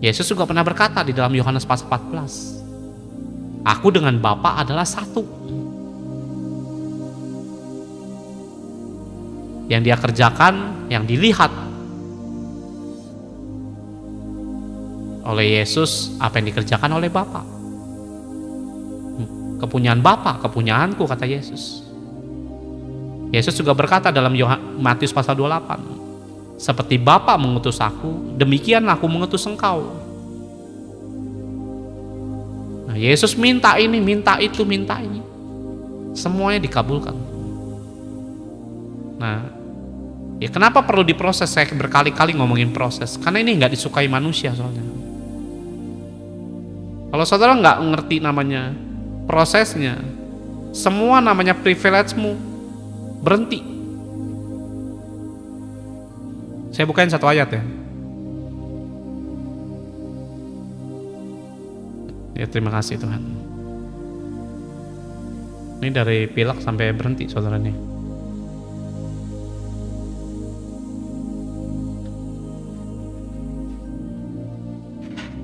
Yesus juga pernah berkata di dalam Yohanes pasal 14. Aku dengan Bapa adalah satu. Yang dia kerjakan, yang dilihat oleh Yesus, apa yang dikerjakan oleh Bapa. Kepunyaan Bapa, kepunyaanku, kata Yesus. Yesus juga berkata dalam Matius pasal 28, seperti Bapa mengutus aku, demikian aku mengutus engkau. Nah, Yesus minta ini, minta itu, minta ini. Semuanya dikabulkan. Nah, ya kenapa perlu diproses? Saya berkali-kali ngomongin proses. Karena ini nggak disukai manusia soalnya. Kalau saudara nggak ngerti namanya prosesnya, semua namanya privilege-mu berhenti. Saya bukain satu ayat ya. Ya terima kasih Tuhan. Ini dari pilek sampai berhenti saudara nih.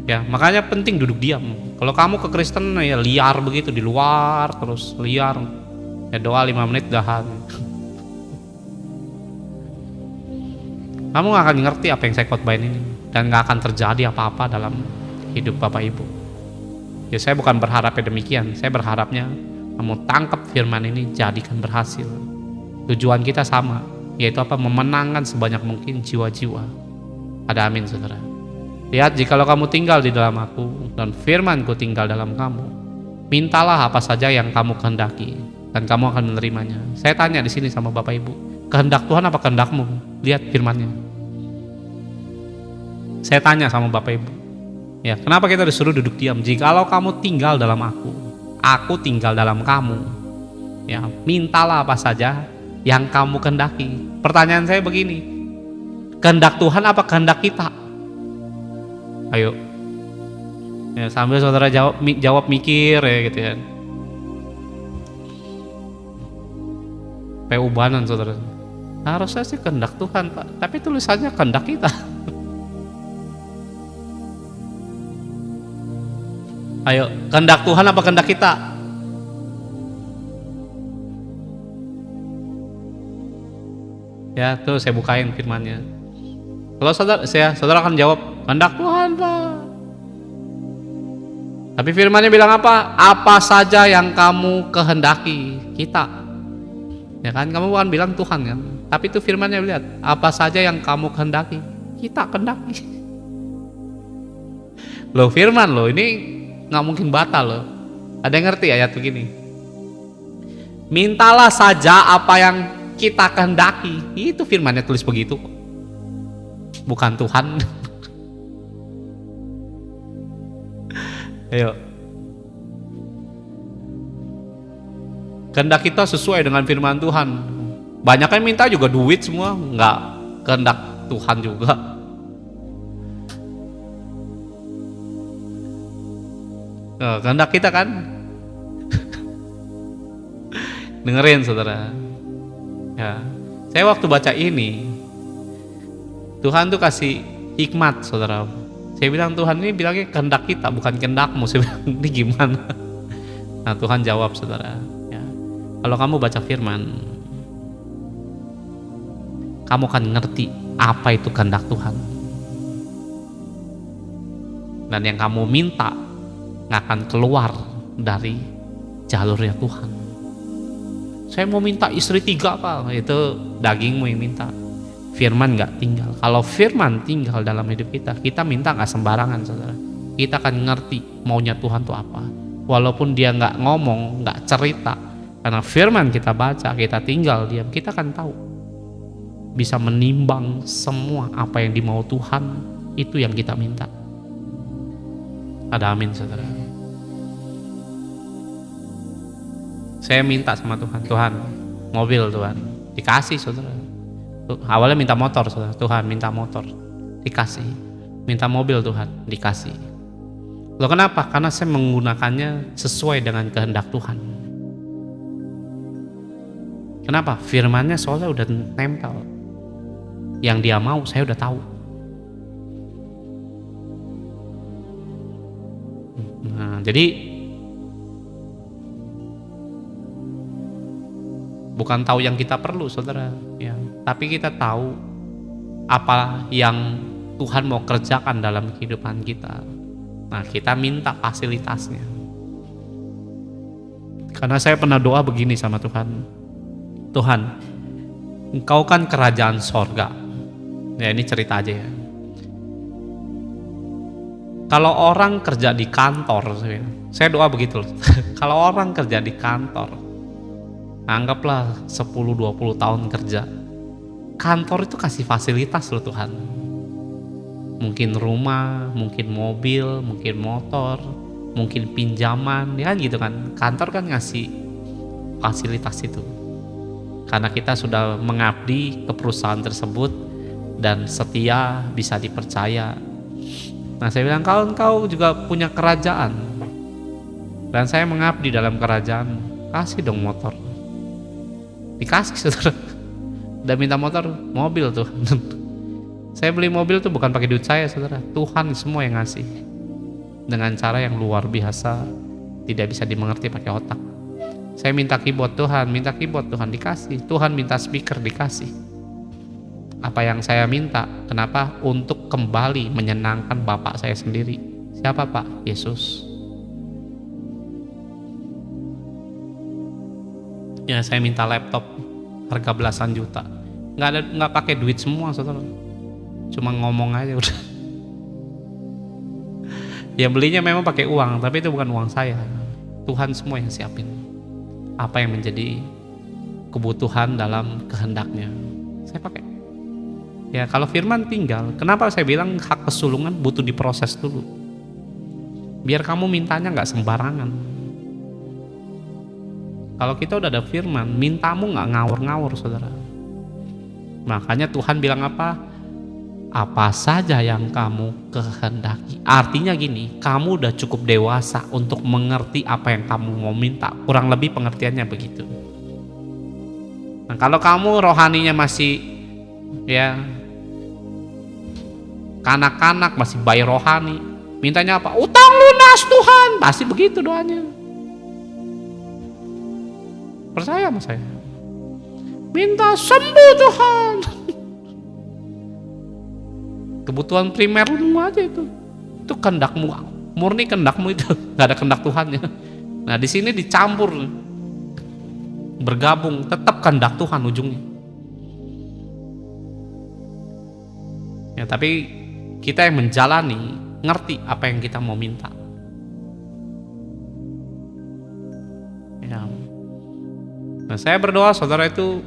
Ya makanya penting duduk diam. Kalau kamu ke Kristen ya liar begitu di luar terus liar. Ya doa 5 menit dahan. Kamu gak akan ngerti apa yang saya khotbahin ini dan gak akan terjadi apa-apa dalam hidup Bapak Ibu. Ya saya bukan berharapnya demikian. Saya berharapnya kamu tangkap firman ini, jadikan berhasil. Tujuan kita sama, yaitu apa? Memenangkan sebanyak mungkin jiwa-jiwa. Ada amin saudara. Lihat, jikalau kamu tinggal di dalam aku dan firmanku tinggal dalam kamu, mintalah apa saja yang kamu kehendaki, dan kamu akan menerimanya. Saya tanya di sini sama Bapak Ibu, kehendak Tuhan apa kehendakmu? Lihat firman-Nya. Saya tanya sama Bapak Ibu, ya, kenapa kita disuruh duduk diam? Jikalau kamu tinggal dalam aku tinggal dalam kamu, ya, mintalah apa saja yang kamu kehendaki. Pertanyaan saya begini, kehendak Tuhan apa kehendak kita? Ayo, ya, sambil saudara jawab mikir ya gitu ya. Ubanan saudara. Harusnya sih kehendak Tuhan, Pak, tapi tulisannya kehendak kita. Ayo, kehendak Tuhan apa kehendak kita? Ya, tuh saya bukain firman-Nya. Kalau saudara akan jawab kehendak Tuhan, Pak. Tapi firman-Nya bilang apa? Apa saja yang kamu kehendaki, kita. Ya kan, kamu bukan bilang Tuhan kan? Tapi itu firman-Nya, lihat, apa saja yang kamu kehendaki, kita kehendaki. Loh, firman loh, ini nggak mungkin batal loh. Ada yang ngerti ayat begini? Mintalah saja apa yang kita kehendaki. Itu firman-Nya tulis begitu, bukan Tuhan. Ayo, kehendak kita sesuai dengan firman Tuhan. Banyak yang minta juga duit semua, nggak kehendak Tuhan juga. Kehendak kita kan. Dengerin saudara. Ya, saya waktu baca ini, Tuhan tuh kasih hikmat saudara. Saya bilang Tuhan ini bilangnya kehendak kita, bukan kehendakmu. Saya bilang ini gimana? Nah, Tuhan jawab saudara. Kalau kamu baca firman, kamu akan ngerti apa itu kehendak Tuhan. Dan yang kamu minta nggak akan keluar dari jalurnya Tuhan. Saya mau minta istri 3, Pak. Itu dagingmu yang minta. Firman nggak tinggal. Kalau firman tinggal dalam hidup kita, kita minta nggak sembarangan, saudara. Kita akan ngerti maunya Tuhan itu apa. Walaupun dia nggak ngomong, nggak cerita, karena firman kita baca, kita tinggal diam, kita akan tahu. Bisa menimbang semua apa yang dimau Tuhan, itu yang kita minta. Ada amin saudara. Saya minta sama Tuhan, Tuhan mobil Tuhan, dikasih saudara. Awalnya minta motor saudara, Tuhan minta motor, dikasih. Minta mobil Tuhan, dikasih. Loh kenapa? Karena saya menggunakannya sesuai dengan kehendak Tuhan. Kenapa? Firmannya soalnya udah nempel. Yang dia mau saya udah tahu. Nah, jadi bukan tahu yang kita perlu saudara, ya, tapi kita tahu apa yang Tuhan mau kerjakan dalam kehidupan kita. Nah, kita minta fasilitasnya. Karena saya pernah doa begini sama Tuhan. Tuhan, Engkau kan kerajaan sorga. Ya, ini cerita aja ya. Kalau orang kerja di kantor, saya doa begitu loh. Kalau orang kerja di kantor, anggaplah 10-20 tahun kerja, kantor itu kasih fasilitas loh Tuhan. Mungkin rumah, mungkin mobil, mungkin motor, mungkin pinjaman, ya kan gitu kan. Kantor kan ngasih fasilitas itu. Karena kita sudah mengabdi ke perusahaan tersebut dan setia, bisa dipercaya. Nah, saya bilang engkau juga punya kerajaan. Dan saya mengabdi dalam kerajaan. Kasih dong motor. Dikasih saudara. Udah minta motor, mobil tuh. Saya beli mobil tuh bukan pakai duit saya saudara. Tuhan semua yang ngasih. Dengan cara yang luar biasa. Tidak bisa dimengerti pakai otak. Saya minta keyboard Tuhan, minta keyboard Tuhan, dikasih. Tuhan minta speaker, dikasih. Apa yang saya minta, kenapa? Untuk kembali menyenangkan Bapak saya sendiri. Siapa Pak? Yesus. Ya, saya minta laptop harga belasan juta. Nggak pakai duit semua saudara. Cuma ngomong aja udah. Ya belinya memang pakai uang, tapi itu bukan uang saya. Tuhan semua yang siapin. apa yang menjadi kebutuhan dalam kehendaknya. Saya pakai. Ya kalau firman tinggal, kenapa saya bilang hak kesulungan butuh diproses dulu. Biar kamu mintanya nggak sembarangan. Kalau kita udah ada firman, mintamu nggak ngawur-ngawur, saudara. Makanya Tuhan bilang apa? Apa saja yang kamu kehendaki. Artinya gini, kamu udah cukup dewasa untuk mengerti apa yang kamu mau minta. Kurang lebih pengertiannya begitu. Nah, kalau kamu rohaninya masih ya kanak-kanak, masih bayi rohani, mintanya apa? Utang lunas Tuhan, pasti begitu doanya. Percaya sama saya. Minta sembuh Tuhan. Kebutuhan primermu aja itu kehendakmu, murni kehendakmu itu, nggak ada kehendak Tuhannya. Nah di sini dicampur, bergabung, tetap kehendak Tuhan ujungnya. Ya tapi kita yang menjalani, ngerti apa yang kita mau minta. Ya. Nah saya berdoa saudara itu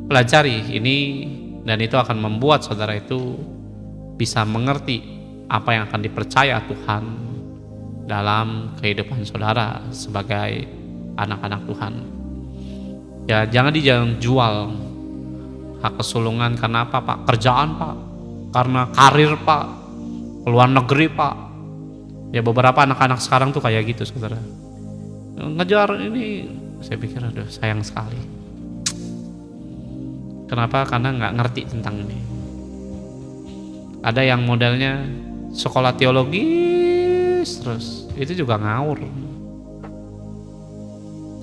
pelajari ini, dan itu akan membuat saudara itu bisa mengerti apa yang akan dipercaya Tuhan dalam kehidupan saudara sebagai anak-anak Tuhan. Ya jangan jual hak kesulungan karena apa Pak? Kerjaan Pak, karena karir Pak, luar negeri Pak. Ya beberapa anak-anak sekarang tuh kayak gitu saudara. Ngejar ini, saya pikir aduh sayang sekali. Kenapa? Karena nggak ngerti tentang ini. Ada yang modelnya sekolah teologi terus, itu juga ngawur.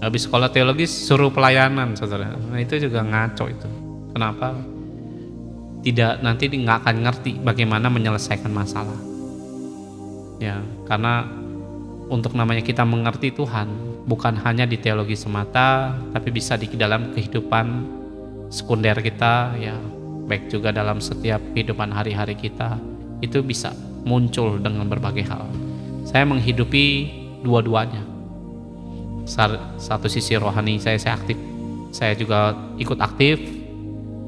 Habis sekolah teologi suruh pelayanan saudara, nah, itu juga ngaco itu. Kenapa? Tidak, nanti nggak akan ngerti bagaimana menyelesaikan masalah. Ya, karena untuk namanya kita mengerti Tuhan bukan hanya di teologi semata, tapi bisa di dalam kehidupan sekunder kita, ya baik juga dalam setiap kehidupan hari-hari kita, itu bisa muncul dengan berbagai hal. Saya menghidupi dua-duanya. Satu sisi rohani saya aktif, saya juga ikut aktif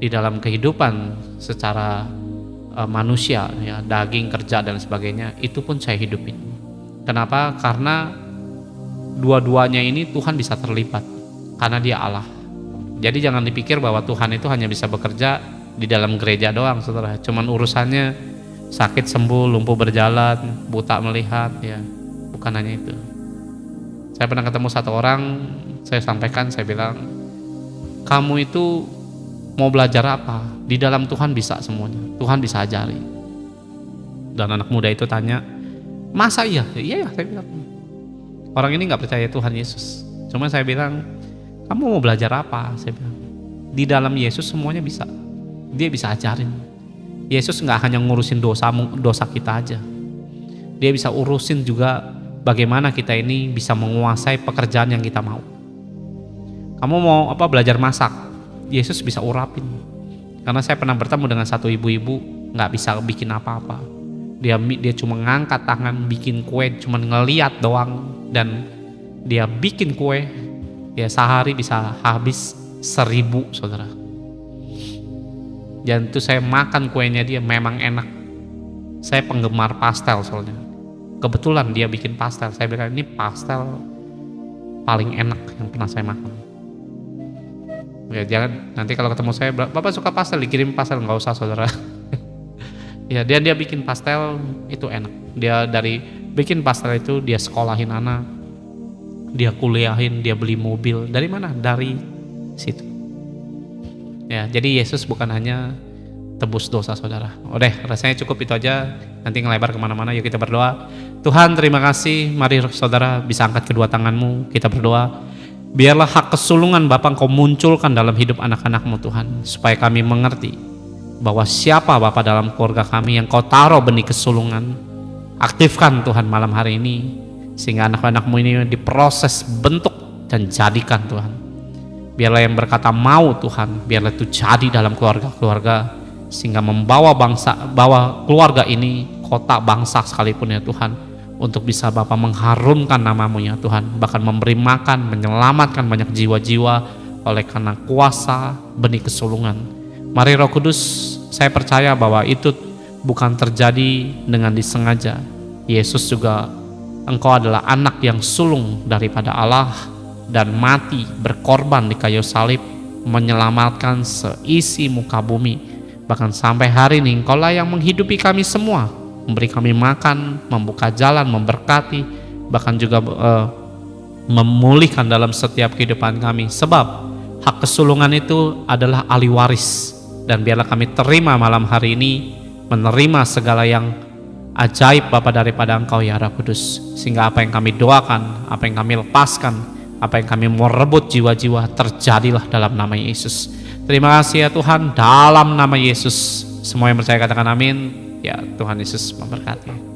di dalam kehidupan secara manusia, ya daging, kerja dan sebagainya, itu pun saya hidupin. Kenapa? Karena dua-duanya ini Tuhan bisa terlibat, karena Dia Allah. Jadi jangan dipikir bahwa Tuhan itu hanya bisa bekerja di dalam gereja doang saudara, cuman urusannya sakit sembuh, lumpuh berjalan, buta melihat, ya bukan hanya itu. Saya pernah ketemu satu orang, saya sampaikan, saya bilang, kamu itu mau belajar apa? Di dalam Tuhan bisa semuanya, Tuhan bisa ajari. Dan anak muda itu tanya, masa iya? Iya, saya bilang, orang ini nggak percaya Tuhan Yesus. Cuma saya bilang, kamu mau belajar apa? Saya bilang, di dalam Yesus semuanya bisa. Dia bisa ajarin. Yesus nggak hanya ngurusin dosa kita aja. Dia bisa urusin juga bagaimana kita ini bisa menguasai pekerjaan yang kita mau. Kamu mau apa, belajar masak? Yesus bisa urapin. Karena saya pernah bertemu dengan satu ibu-ibu nggak bisa bikin apa-apa. Dia cuma ngangkat tangan bikin kue, cuma ngeliat doang, dan dia bikin kue. Ya sehari bisa habis 1000 saudara. Dan itu saya makan kuenya dia, memang enak. Saya penggemar pastel soalnya. Kebetulan dia bikin pastel. Saya bilang ini pastel paling enak yang pernah saya makan. Ya jangan nanti kalau ketemu saya, Bapak suka pastel, dikirim pastel, nggak usah saudara. Ya dia bikin pastel itu enak. Dia dari bikin pastel itu dia sekolahin anak, dia kuliahin, dia beli mobil. Dari mana? Dari situ. Ya, jadi Yesus bukan hanya tebus dosa saudara. Udah, rasanya cukup itu aja. Nanti ngelebar kemana-mana. Yuk kita berdoa. Tuhan terima kasih. Mari saudara bisa angkat kedua tanganmu. Kita berdoa. Biarlah hak kesulungan Bapa Engkau munculkan dalam hidup anak-anakmu Tuhan. Supaya kami mengerti bahwa siapa Bapa dalam keluarga kami yang Kau taruh benih kesulungan. Aktifkan Tuhan malam hari ini. Sehingga anak-anakmu ini diproses, bentuk dan jadikan Tuhan. Biarlah yang berkata mau Tuhan, biarlah itu jadi dalam keluarga-keluarga, sehingga membawa bangsa, bawa keluarga ini, kota, bangsa sekalipun ya Tuhan, untuk bisa Bapa mengharumkan nama-Mu ya Tuhan, bahkan memberi makan, menyelamatkan banyak jiwa-jiwa oleh karena kuasa benih kesulungan. Mari Roh Kudus, saya percaya bahwa itu bukan terjadi dengan disengaja. Yesus juga, Engkau adalah anak yang sulung daripada Allah dan mati berkorban di kayu salib menyelamatkan seisi muka bumi. Bahkan sampai hari ini Engkaulah yang menghidupi kami semua, memberi kami makan, membuka jalan, memberkati, bahkan juga memulihkan dalam setiap kehidupan kami. Sebab hak kesulungan itu adalah ahli waris. Dan biarlah kami terima malam hari ini, menerima segala yang ajaib Bapa daripada Engkau ya Roh Kudus, sehingga apa yang kami doakan, apa yang kami lepaskan, apa yang kami mau rebut jiwa-jiwa, terjadilah dalam nama Yesus. Terima kasih ya Tuhan, dalam nama Yesus. Semua yang percaya katakan amin. Ya, Tuhan Yesus memberkati.